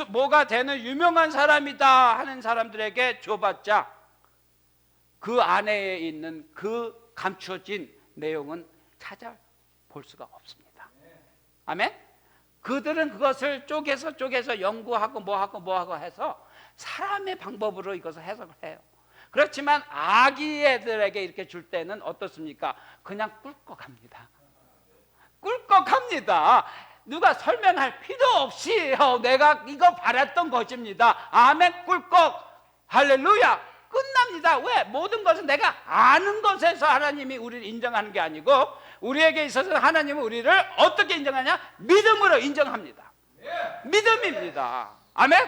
뭐가 되는 유명한 사람이다 하는 사람들에게 줘봤자 그 안에 있는 그 감춰진 내용은 찾아볼 수가 없습니다. 아멘? 그들은 그것을 쪼개서 연구하고 뭐하고 해서 사람의 방법으로 이것을 해석을 해요. 그렇지만 아기 애들에게 이렇게 줄 때는 어떻습니까? 그냥 꿀꺽합니다. 꿀꺽합니다. 누가 설명할 필요 없이 내가 이거 바랐던 것입니다. 아멘. 꿀꺽. 할렐루야. 끝납니다. 왜? 모든 것은 내가 아는 것에서 하나님이 우리를 인정하는 게 아니고 우리에게 있어서 하나님은 우리를 어떻게 인정하냐? 믿음으로 인정합니다. 믿음입니다. 아멘.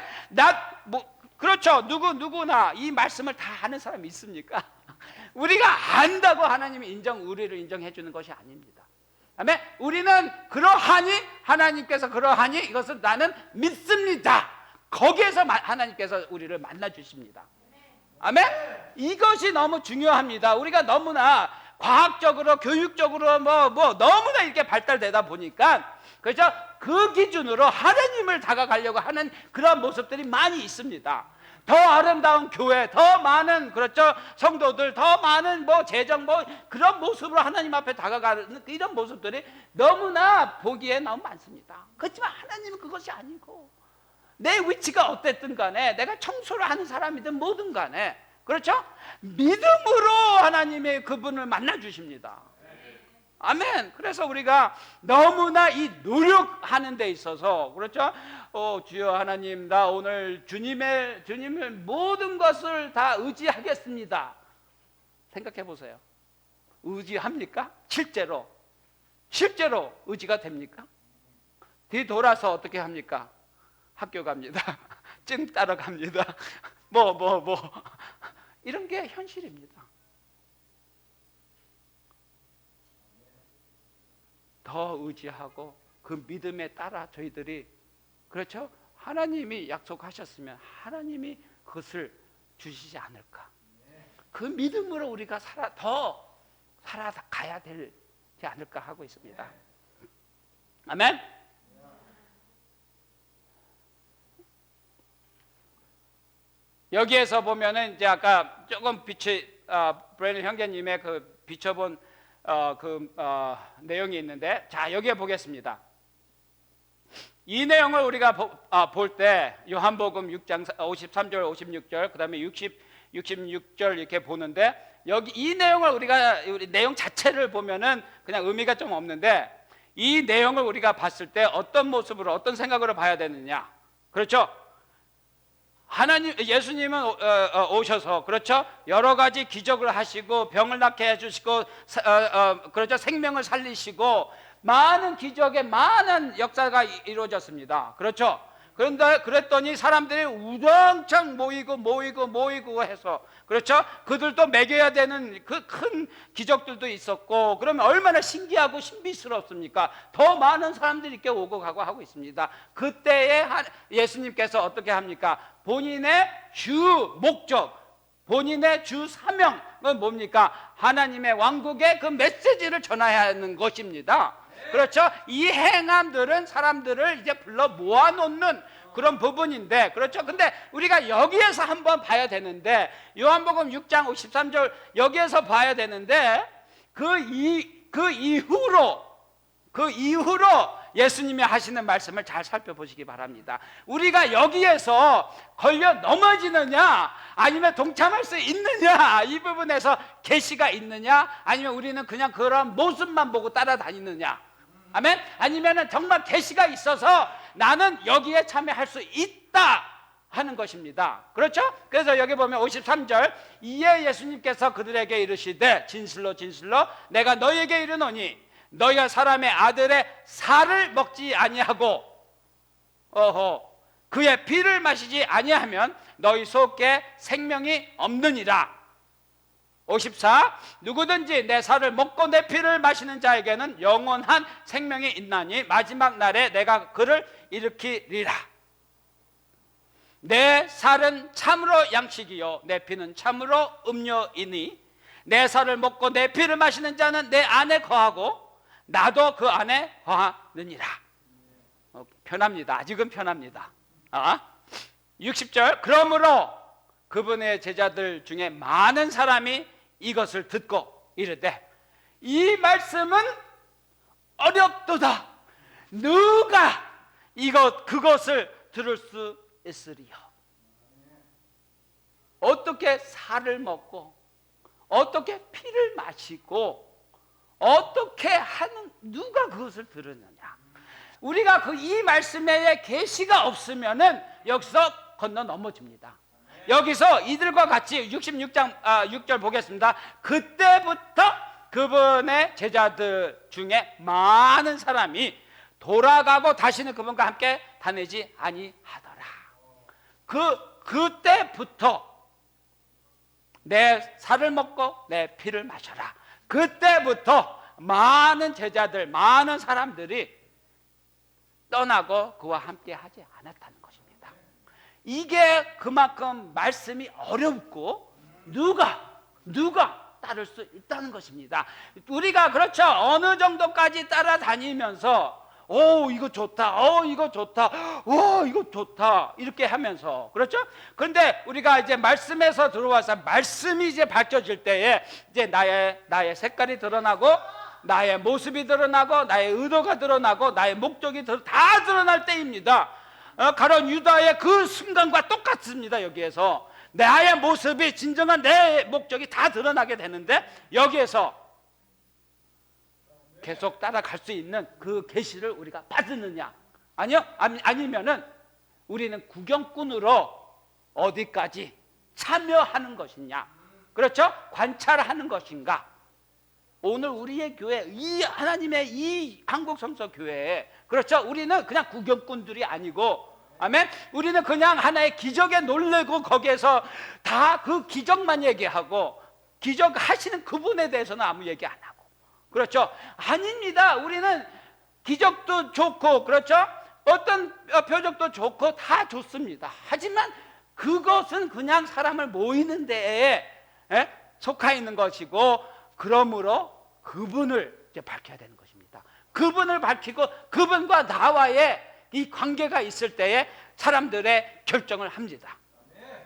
그렇죠. 누구나 이 말씀을 다 아는 사람이 있습니까? 우리가 안다고 하나님이 우리를 인정해 주는 것이 아닙니다. 아멘. 우리는 그러하니 하나님께서 그러하니 이것을 나는 믿습니다. 거기에서 하나님께서 우리를 만나 주십니다. 아멘. 이것이 너무 중요합니다. 우리가 너무나 과학적으로 교육적으로 너무나 이렇게 발달되다 보니까 그렇죠? 그 기준으로 하나님을 다가가려고 하는 그런 모습들이 많이 있습니다. 더 아름다운 교회, 더 많은 그렇죠 성도들, 더 많은 재정 그런 모습으로 하나님 앞에 다가가는 이런 모습들이 너무나 보기에 너무 많습니다. 그렇지만 하나님은 그것이 아니고 내 위치가 어땠든 간에 내가 청소를 하는 사람이든 뭐든 간에 그렇죠? 믿음으로 하나님의 그분을 만나 주십니다. 아멘. 그래서 우리가 너무나 이 노력하는 데 있어서 그렇죠? 주여 하나님, 나 오늘 주님의 모든 것을 다 의지하겠습니다. 생각해 보세요. 의지합니까? 실제로 의지가 됩니까? 뒤돌아서 어떻게 합니까? 학교 갑니다. 증 따러 갑니다. 이런 게 현실입니다. 더 의지하고 그 믿음에 따라 저희들이 그렇죠? 하나님이 약속하셨으면 하나님이 그것을 주시지 않을까? 그 믿음으로 우리가 더 살아가야 되지 않을까 하고 있습니다. 아멘. 여기에서 보면은 이제 아까 조금 브레인 형제님의 그 비춰본 내용이 있는데, 자 여기에 보겠습니다. 이 내용을 우리가 볼 때 요한복음 6장 53절 56절 그 다음에 66절 이렇게 보는데, 여기 이 내용을 우리 내용 자체를 보면은 그냥 의미가 좀 없는데, 이 내용을 우리가 봤을 때 어떤 모습으로 어떤 생각으로 봐야 되느냐, 그렇죠? 예수님은 오셔서 그렇죠? 여러 가지 기적을 하시고 병을 낫게 해주시고 그렇죠? 생명을 살리시고 많은 기적의 많은 역사가 이루어졌습니다. 그렇죠? 그런데 그랬더니 사람들이 우렁창 모이고 해서 그렇죠? 그들도 먹여야 되는 그 큰 기적들도 있었고, 그러면 얼마나 신기하고 신비스럽습니까? 더 많은 사람들이 이렇게 오고 가고 하고 있습니다. 그때에 예수님께서 어떻게 합니까? 본인의 주 목적, 본인의 주 사명은 뭡니까? 하나님의 왕국의 그 메시지를 전해야 하는 것입니다. 그렇죠? 이 행함들은 사람들을 이제 불러 모아놓는 그런 부분인데, 그렇죠? 근데 우리가 여기에서 한번 봐야 되는데, 요한복음 6장 53절 여기에서 봐야 되는데, 그 이후로 예수님이 하시는 말씀을 잘 살펴보시기 바랍니다. 우리가 여기에서 걸려 넘어지느냐, 아니면 동참할 수 있느냐, 이 부분에서 계시가 있느냐, 아니면 우리는 그냥 그런 모습만 보고 따라다니느냐, 아멘? 아니면은 정말 계시가 있어서 나는 여기에 참여할 수 있다 하는 것입니다. 그렇죠? 그래서 여기 보면 53절, 이에 예수님께서 그들에게 이르시되 진실로 내가 너희에게 이르노니 너희가 사람의 아들의 살을 먹지 아니하고 그의 피를 마시지 아니하면 너희 속에 생명이 없느니라. 54, 누구든지 내 살을 먹고 내 피를 마시는 자에게는 영원한 생명이 있나니 마지막 날에 내가 그를 일으키리라. 내 살은 참으로 양식이요 내 피는 참으로 음료이니 내 살을 먹고 내 피를 마시는 자는 내 안에 거하고 나도 그 안에 거하느니라. 편합니다. 아직은 편합니다. 60절 그러므로 그분의 제자들 중에 많은 사람이 이것을 듣고 이르되 이 말씀은 어렵도다. 누가 그것을 들을 수 있으리요. 어떻게 살을 먹고 어떻게 피를 마시고 어떻게 하는 누가 그것을 들으느냐. 우리가 이 말씀에 계시가 없으면은 여기서 건너 넘어집니다. 여기서 이들과 같이 66장 6절 보겠습니다. 그때부터 그분의 제자들 중에 많은 사람이 돌아가고 다시는 그분과 함께 다니지 아니하더라. 그때부터 내 살을 먹고 내 피를 마셔라. 그때부터 많은 제자들, 많은 사람들이 떠나고 그와 함께 하지 않았다는 것입니다. 이게 그만큼 말씀이 어렵고 누가 따를 수 있다는 것입니다. 우리가 그렇죠. 어느 정도까지 따라다니면서 이거 좋다. 이거 좋다. 이거 좋다. 이렇게 하면서 그렇죠? 그런데 우리가 이제 말씀에서 들어와서 말씀이 이제 밝혀질 때에 이제 나의 색깔이 드러나고 나의 모습이 드러나고 나의 의도가 드러나고 나의 목적이 다 드러날 때입니다. 가론 유다의 그 순간과 똑같습니다. 여기에서 나의 모습이 진정한 내 목적이 다 드러나게 되는데 여기에서 계속 따라갈 수 있는 그 계시를 우리가 받느냐? 아니요. 아니면은 우리는 구경꾼으로 어디까지 참여하는 것이냐? 그렇죠? 관찰하는 것인가? 오늘 우리의 교회, 이 하나님의 이 한국성서교회에 그렇죠? 우리는 그냥 구경꾼들이 아니고 아멘? 우리는 그냥 하나의 기적에 놀래고 거기에서 다 그 기적만 얘기하고 기적 하시는 그분에 대해서는 아무 얘기 안 하고 그렇죠? 아닙니다. 우리는 기적도 좋고 그렇죠? 어떤 표적도 좋고 다 좋습니다. 하지만 그것은 그냥 사람을 모이는 데에 속하 있는 것이고 그러므로 그분을 이제 밝혀야 되는 것입니다. 그분을 밝히고 그분과 나와의 이 관계가 있을 때에 사람들의 결정을 합니다.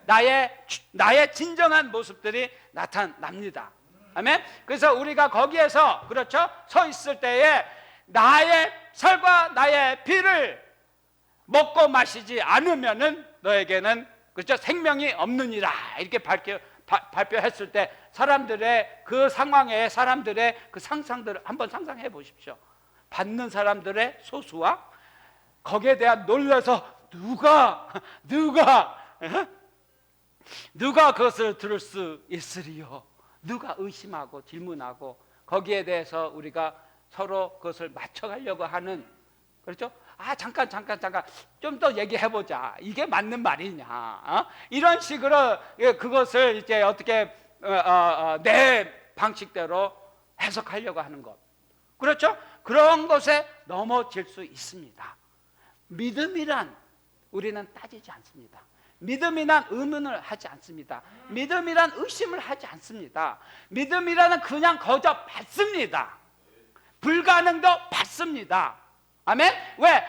나의 진정한 모습들이 나타납니다. 아멘. 그래서 우리가 거기에서 그렇죠? 서 있을 때에 나의 살과 나의 피를 먹고 마시지 않으면은 너에게는 그렇죠? 생명이 없느니라. 이렇게 발표했을 때 사람들의 그 상황에 사람들의 그 상상들을 한번 상상해 보십시오. 받는 사람들의 소수와 거기에 대한 놀라서 누가 그것을 들을 수 있으리요? 누가 의심하고 질문하고 거기에 대해서 우리가 서로 그것을 맞춰가려고 하는 그렇죠? 잠깐 좀 더 얘기해보자. 이게 맞는 말이냐? 이런 식으로 그것을 이제 어떻게 내 방식대로 해석하려고 하는 것. 그렇죠? 그런 것에 넘어질 수 있습니다. 믿음이란 우리는 따지지 않습니다. 믿음이란 의문을 하지 않습니다. 믿음이란 의심을 하지 않습니다. 믿음이라는 그냥 거저 받습니다. 불가능도 받습니다. 아멘? 왜?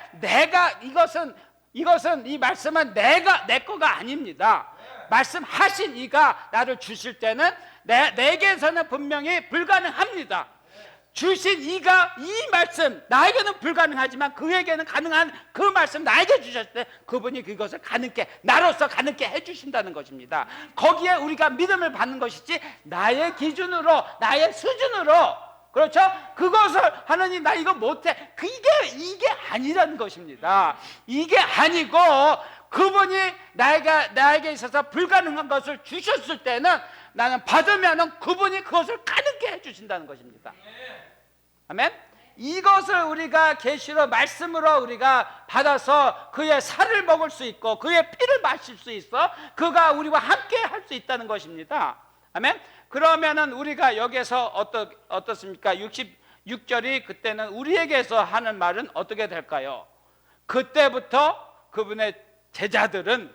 이것은 이 말씀은 내 거가 아닙니다. 말씀하신 이가 나를 주실 때는 내게서는 분명히 불가능합니다. 주신 이가 이 말씀 나에게는 불가능하지만 그에게는 가능한 그 말씀 나에게 주셨을 때 그분이 그것을 나로서 가능케 해주신다는 것입니다. 거기에 우리가 믿음을 받는 것이지 나의 기준으로 나의 수준으로 그렇죠? 그것을 하느님 나 이거 못해 이게 아니라는 것입니다. 이게 아니고 그분이 나에게 있어서 불가능한 것을 주셨을 때는 나는 받으면 그분이 그것을 가능케 해주신다는 것입니다. 아멘? 이것을 우리가 계시로 말씀으로 우리가 받아서 그의 살을 먹을 수 있고 그의 피를 마실 수 있어 그가 우리와 함께 할 수 있다는 것입니다. 아멘? 그러면은 우리가 여기에서 어떻습니까? 66절이 그때는 우리에게서 하는 말은 어떻게 될까요? 그때부터 그분의 제자들은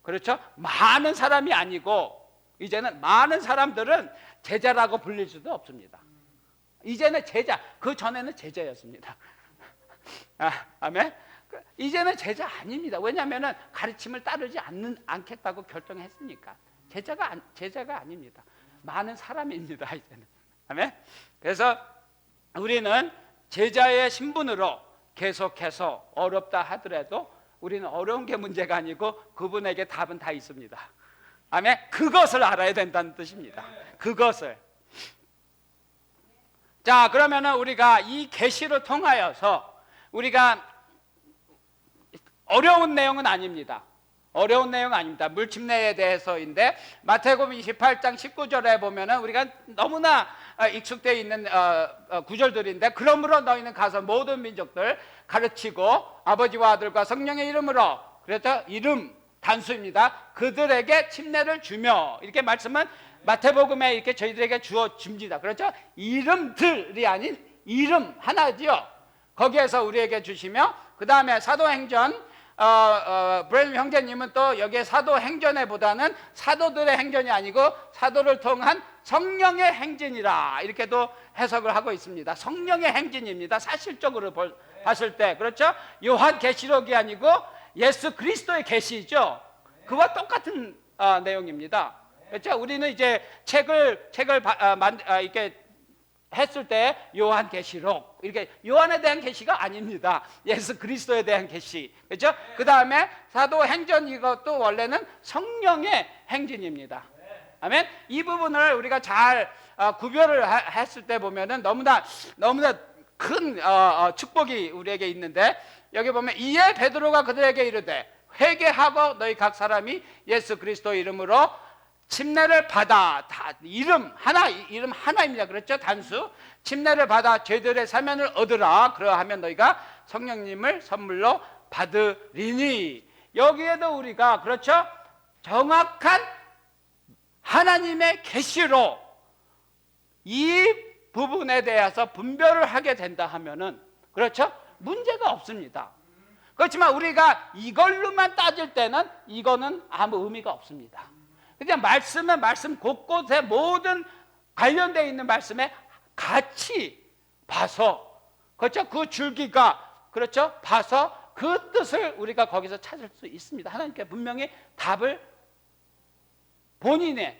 그렇죠? 많은 사람이 아니고 이제는 많은 사람들은 제자라고 불릴 수도 없습니다. 이제는 제자, 그 전에는 제자였습니다. 아멘. 이제는 제자 아닙니다. 왜냐하면 가르침을 따르지 않겠다고 결정했으니까. 제자가 아닙니다. 많은 사람입니다. 이제는. 아멘. 그래서 우리는 제자의 신분으로 계속해서 어렵다 하더라도 우리는 어려운 게 문제가 아니고 그분에게 답은 다 있습니다. 아멘. 그것을 알아야 된다는 뜻입니다. 그것을. 자, 그러면은 우리가 이 계시를 통하여서 우리가 어려운 내용은 아닙니다. 어려운 내용 아닙니다. 물침례에 대해서인데 마태복음 28장 19절에 보면은 우리가 너무나 익숙되어 있는 구절들인데, 그러므로 너희는 가서 모든 민족들 가르치고 아버지와 아들과 성령의 이름으로, 그래서 이름 단수입니다. 그들에게 침례를 주며, 이렇게 말씀은 마태복음에 이렇게 저희들에게 주어 줍니다. 그렇죠? 이름들이 아닌 이름 하나지요. 거기에서 우리에게 주시며, 그 다음에 사도행전 브레님 형제님은 또 여기에 사도행전에 보다는 사도들의 행전이 아니고 사도를 통한 성령의 행진이라 이렇게도 해석을 하고 있습니다. 성령의 행진입니다. 사실적으로 봤을 때. 그렇죠? 요한계시록이 아니고 예수 그리스도의 계시죠. 그와 똑같은 내용입니다. 그렇죠? 우리는 이제 책을 이렇게 했을 때 요한계시록, 이렇게 요한에 대한 계시가 아닙니다. 예수 그리스도에 대한 계시. 그렇죠? 그 다음에 사도행전, 이것도 원래는 성령의 행진입니다. 아멘. 이 부분을 우리가 잘 구별을 했을 때 보면은 너무나 큰 축복이 우리에게 있는데, 여기 보면 이에 베드로가 그들에게 이르되 회개하고 너희 각 사람이 예수 그리스도 이름으로 침례를 받아, 이름 하나입니다. 그렇죠? 단수. 침례를 받아 죄들의 사면을 얻으라. 그러하면 너희가 성령님을 선물로 받으리니. 여기에도 우리가, 그렇죠? 정확한 하나님의 계시로 이 부분에 대해서 분별을 하게 된다 하면은, 그렇죠? 문제가 없습니다. 그렇지만 우리가 이걸로만 따질 때는 이거는 아무 의미가 없습니다. 그냥 말씀은 말씀 곳곳에 모든 관련되어 있는 말씀에 같이 봐서, 그렇죠? 그 줄기가, 그렇죠? 봐서 그 뜻을 우리가 거기서 찾을 수 있습니다. 하나님께 분명히 답을 본인의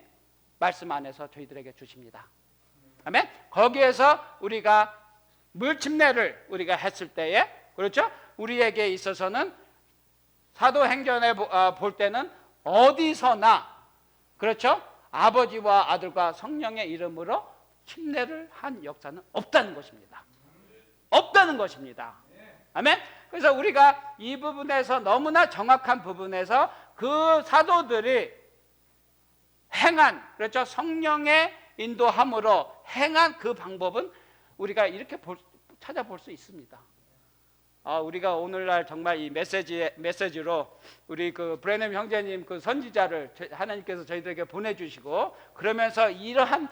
말씀 안에서 저희들에게 주십니다. 아멘. 거기에서 우리가 물침례를 우리가 했을 때에, 그렇죠? 우리에게 있어서는 사도행전에 볼 때는 어디서나, 그렇죠? 아버지와 아들과 성령의 이름으로 침례를 한 역사는 없다는 것입니다. 없다는 것입니다. 아멘. 그래서 우리가 이 부분에서, 너무나 정확한 부분에서 그 사도들이 행한, 그렇죠? 성령의 인도함으로 행한 그 방법은 우리가 이렇게 찾아볼 수 있습니다. 우리가 오늘날 정말 이 메시지로 우리 그 브레넴 형제님 그 선지자를 하나님께서 저희들에게 보내주시고, 그러면서 이러한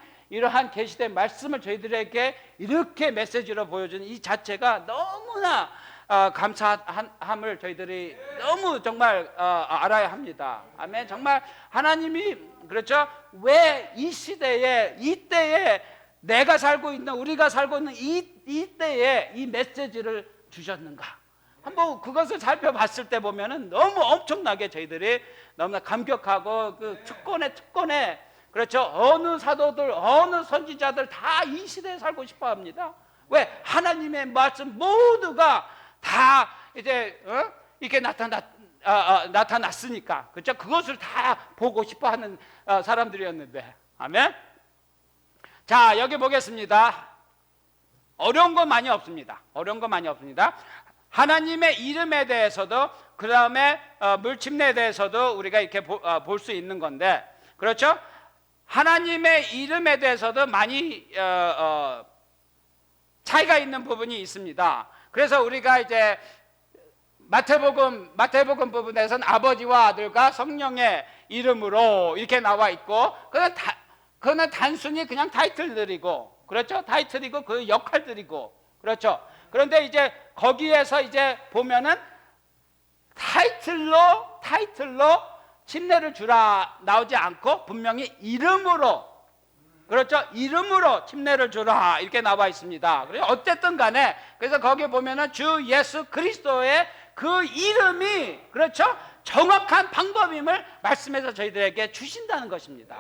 계시된 말씀을 저희들에게 이렇게 메시지로 보여주는 이 자체가 너무나 감사함을 저희들이 너무 정말 알아야 합니다. 아멘. 정말 하나님이, 그렇죠? 왜 이 시대에, 이때에 내가 살고 있는, 우리가 살고 있는 이때에 이 메시지를 주셨는가? 한번 그것을 살펴봤을 때 보면은 너무 엄청나게 저희들이 너무나 감격하고, 그 특권에, 그렇죠? 어느 사도들, 어느 선지자들 다 이 시대에 살고 싶어 합니다. 왜? 하나님의 말씀 모두가 다 이제 이렇게 나타났으니까, 그렇죠? 그것을 다 보고 싶어 하는 사람들이었는데. 아멘. 자, 여기 보겠습니다. 어려운 건 많이 없습니다. 하나님의 이름에 대해서도, 그 다음에 물침례에 대해서도 우리가 이렇게 볼 수 있는 건데, 그렇죠? 하나님의 이름에 대해서도 많이 차이가 있는 부분이 있습니다. 그래서 우리가 이제 마태복음 부분에서는 아버지와 아들과 성령의 이름으로 이렇게 나와 있고, 그거는 단순히 그냥 타이틀들이고, 그렇죠? 타이틀이고 그 역할들이고, 그렇죠? 그런데 이제 거기에서 이제 보면은 타이틀로 침례를 주라 나오지 않고 분명히 이름으로 그렇죠? 이름으로 침례를 주라 이렇게 나와 있습니다. 그래서 어쨌든 간에 그래서 거기에 보면은 주 예수 그리스도의 그 이름이 그렇죠? 정확한 방법임을 말씀해서 저희들에게 주신다는 것입니다.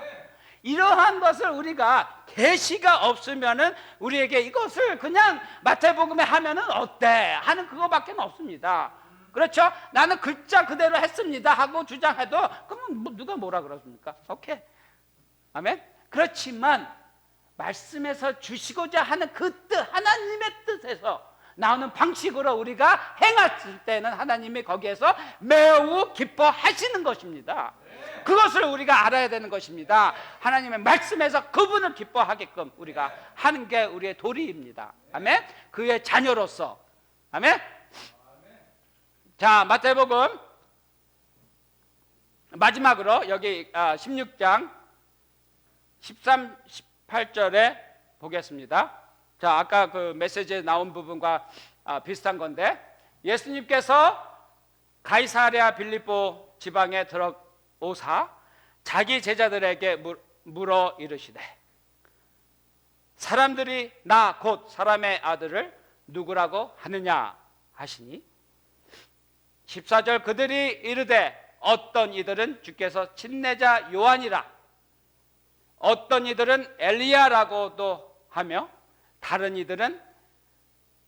이러한 것을 우리가 계시가 없으면은 우리에게 이것을 그냥 마태복음에 하면은 어때 하는 그거밖에 없습니다. 그렇죠? 나는 글자 그대로 했습니다 하고 주장해도 그러면 누가 뭐라 그러십니까? 오케이. 아멘. 그렇지만 말씀에서 주시고자 하는 그 뜻, 하나님의 뜻에서 나오는 방식으로 우리가 행했을 때는 하나님이 거기에서 매우 기뻐하시는 것입니다. 그것을 우리가 알아야 되는 것입니다. 하나님의 말씀에서 그분을 기뻐하게끔 우리가 하는 게 우리의 도리입니다. 아멘. 그의 자녀로서. 아멘. 자, 마태복음 마지막으로 여기 16장 13, 18절에 보겠습니다. 자, 아까 그 메시지에 나온 부분과 비슷한 건데 예수님께서 가이사랴 빌립보 지방에 들어오사 자기 제자들에게 물어 이르시되 사람들이 나 곧 사람의 아들을 누구라고 하느냐 하시니 14절 그들이 이르되 어떤 이들은 주께서 침례자 요한이라 어떤 이들은 엘리야라고도 하며 다른 이들은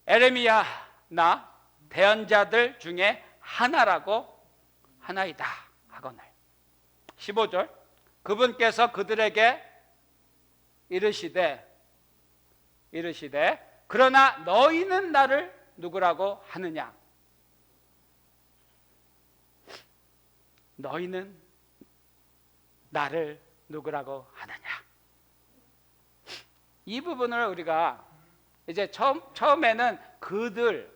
에레미야나 대언자들 중에 하나라고 하나이다 하거늘 15절 그분께서 그들에게 이르시되 그러나 너희는 나를 누구라고 하느냐 너희는 나를 누구라고 하느냐 이 부분을 우리가 이제 처음에는 그들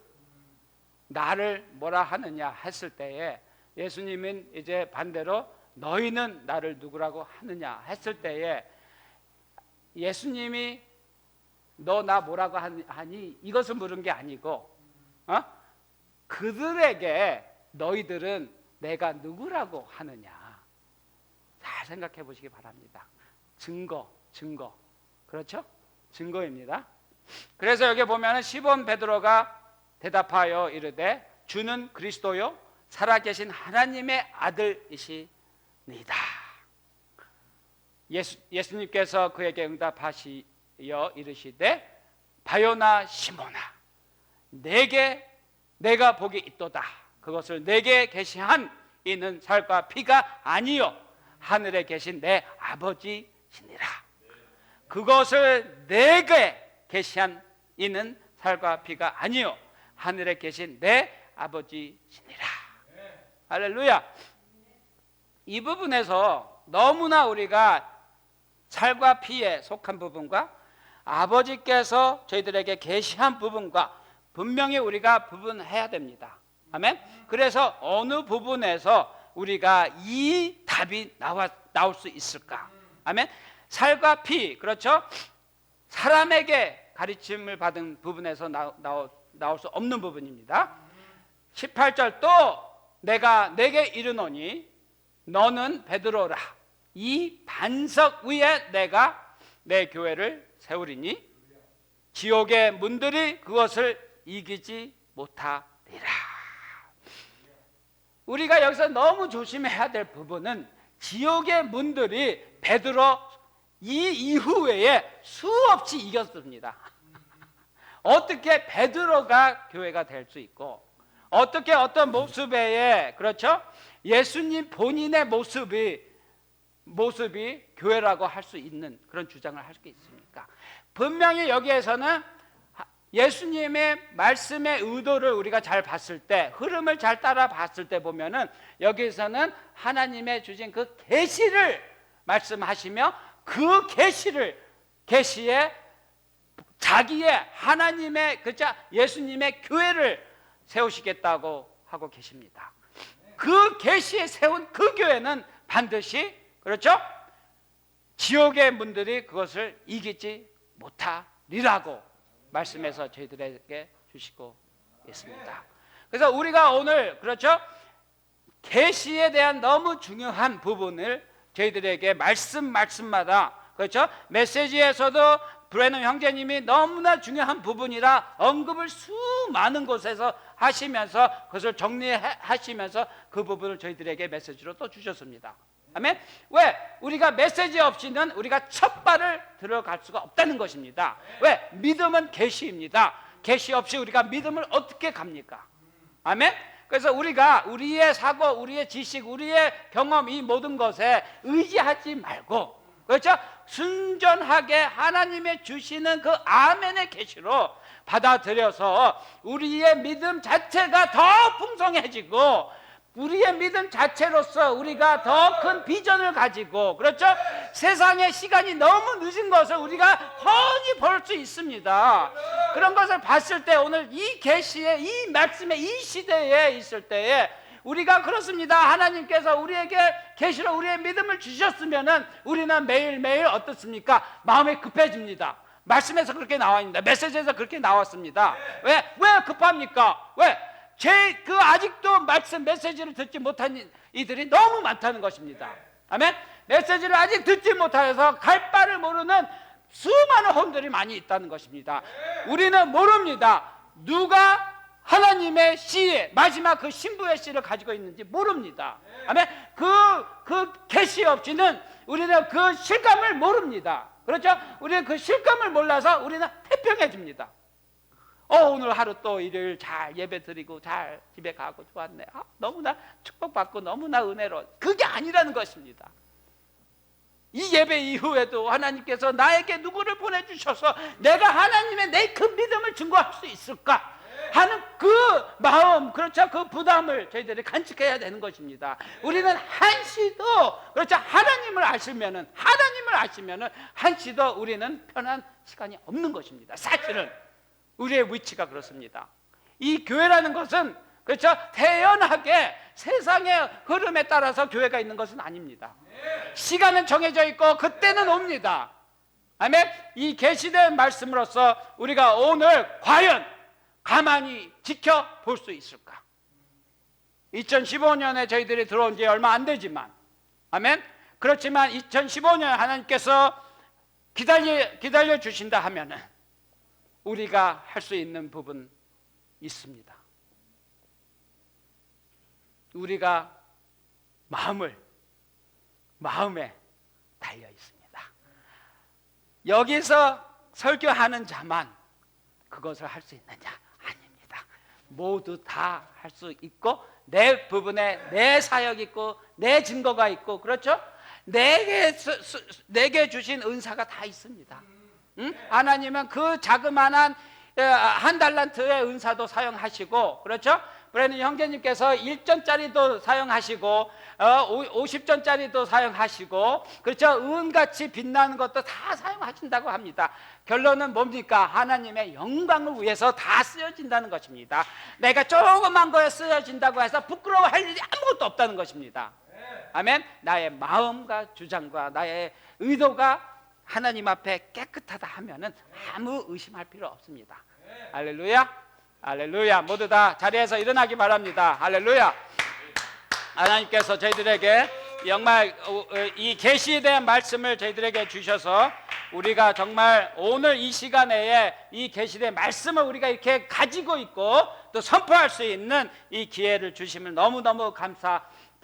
나를 뭐라 하느냐 했을 때에 예수님은 이제 반대로 너희는 나를 누구라고 하느냐 했을 때에 예수님이 너 나 뭐라고 하니 이것을 물은 게 아니고 그들에게 너희들은 내가 누구라고 하느냐 잘 생각해 보시기 바랍니다. 증거 그렇죠? 증거입니다. 그래서 여기 보면 시몬 베드로가 대답하여 이르되 주는 그리스도요 살아계신 하나님의 아들이시니이다. 예수님께서 그에게 응답하시어 이르시되 바요나 시몬아 내게 내가 복이 있도다. 그것을 내게 계시한 이는 살과 피가 아니요 하늘에 계신 내 아버지시니라. 그것을 내게 계시한 이는 살과 피가 아니요 하늘에 계신 내 아버지시니라. 할렐루야. 이 부분에서 너무나 우리가 살과 피에 속한 부분과 아버지께서 저희들에게 계시한 부분과 분명히 우리가 구분해야 됩니다. 아멘. 그래서 어느 부분에서 우리가 이 답이 나올 수 있을까? 아멘. 살과 피, 그렇죠? 사람에게 가르침을 받은 부분에서 나올 수 없는 부분입니다. 18절 또 내가 내게 이르노니 너는 베드로라. 이 반석 위에 내가 내 교회를 세우리니 지옥의 문들이 그것을 이기지 못하리라. 우리가 여기서 너무 조심해야 될 부분은 지옥의 문들이 베드로 이 이후에 수없이 이겼습니다. 어떻게 베드로가 교회가 될 수 있고 어떻게 어떤 모습에 그렇죠? 예수님 본인의 모습이 교회라고 할 수 있는 그런 주장을 할 수 있습니까? 분명히 여기에서는 예수님의 말씀의 의도를 우리가 잘 봤을 때 흐름을 잘 따라 봤을 때 보면은 여기에서는 하나님의 주신 그 계시를 말씀하시며 그 계시에 자기의 하나님의 예수님의 교회를 세우시겠다고 하고 계십니다. 그 계시에 세운 그 교회는 반드시 그렇죠? 지옥의 문들이 그것을 이기지 못하리라고 말씀해서 저희들에게 주시고 있습니다. 그래서 우리가 오늘 그렇죠? 계시에 대한 너무 중요한 부분을 저희들에게 말씀마다 그렇죠? 메시지에서도 브레넌 형제님이 너무나 중요한 부분이라 언급을 수많은 곳에서 하시면서 그것을 정리하시면서 그 부분을 저희들에게 메시지로 또 주셨습니다. 아멘. 왜? 우리가 메시지 없이는 우리가 첫 발을 들어갈 수가 없다는 것입니다. 왜? 믿음은 계시입니다. 계시 없이 우리가 믿음을 어떻게 갑니까? 아멘. 그래서 우리가 우리의 사고, 우리의 지식, 우리의 경험 이 모든 것에 의지하지 말고, 그렇죠? 순전하게 하나님의 주시는 그 아멘의 계시로 받아들여서 우리의 믿음 자체가 더 풍성해지고, 우리의 믿음 자체로서 우리가 더 큰 비전을 가지고, 그렇죠? 세상의 시간이 너무 늦은 것을 우리가 훤히 볼 수 있습니다. 그런 것을 봤을 때 오늘 이 계시의 이 말씀의 이 시대에 있을 때에 우리가 그렇습니다. 하나님께서 우리에게 계시로 우리의 믿음을 주셨으면은 우리는 매일매일 어떻습니까? 마음이 급해집니다. 말씀에서 그렇게 나와 있습니다. 메시지에서 그렇게 나왔습니다. 왜 급합니까? 왜? 그 아직도 말씀 메시지를 듣지 못한 이들이 너무 많다는 것입니다. 아멘. 메시지를 아직 듣지 못하여서 갈 바를 모르는 수많은 혼들이 많이 있다는 것입니다. 우리는 모릅니다. 누가 하나님의 씨의 마지막 그 신부의 씨를 가지고 있는지 모릅니다. 아멘. 그 계시 없이는 우리는 그 실감을 모릅니다. 그렇죠? 우리는 그 실감을 몰라서 우리는 태평해집니다. 오늘 하루 또 일요일 잘 예배 드리고 잘 집에 가고 좋았네. 너무나 축복받고 너무나 은혜로. 그게 아니라는 것입니다. 이 예배 이후에도 하나님께서 나에게 누구를 보내주셔서 내가 하나님의 내 그 믿음을 증거할 수 있을까 하는 그 마음, 그렇죠? 그 부담을 저희들이 간직해야 되는 것입니다. 우리는 한시도, 그렇죠? 하나님을 아시면은 한시도 우리는 편한 시간이 없는 것입니다. 사실은 우리의 위치가 그렇습니다. 이 교회라는 것은, 그렇죠? 태연하게 세상의 흐름에 따라서 교회가 있는 것은 아닙니다. 시간은 정해져 있고 그때는 옵니다. 아멘. 이 계시된 말씀으로서 우리가 오늘 과연 가만히 지켜볼 수 있을까? 2015년에 저희들이 들어온 지 얼마 안 되지만, 아멘. 그렇지만 2015년에 하나님께서 기다려 주신다 하면은 우리가 할 수 있는 부분 있습니다. 우리가 마음에 달려 있습니다. 여기서 설교하는 자만 그것을 할 수 있느냐? 아닙니다. 모두 다 할 수 있고 내 부분에 내 사역이 있고 내 증거가 있고, 그렇죠? 내게 주신 은사가 다 있습니다. 하나님은 그 자그마한 한 달란트의 은사도 사용하시고, 그렇죠? 브레넌 형제님께서 1전짜리도 사용하시고 50전짜리도 사용하시고, 그렇죠? 은같이 빛나는 것도 다 사용하신다고 합니다. 결론은 뭡니까? 하나님의 영광을 위해서 다 쓰여진다는 것입니다. 내가 조그만 거에 쓰여진다고 해서 부끄러워할 일이 아무것도 없다는 것입니다. 아멘. 나의 마음과 주장과 나의 의도가 하나님 앞에 깨끗하다 하면은 아무 의심할 필요 없습니다. 할렐루야. 할렐루야. 모두 다 자리에서 일어나기 바랍니다. 할렐루야. 하나님께서 저희들에게 정말 이 계시에 대한 말씀을 저희들에게 주셔서 우리가 정말 오늘 이 시간에 이 계시된 말씀을 우리가 이렇게 가지고 있고 또 선포할 수 있는 이 기회를 주심을 너무너무 감사합니다.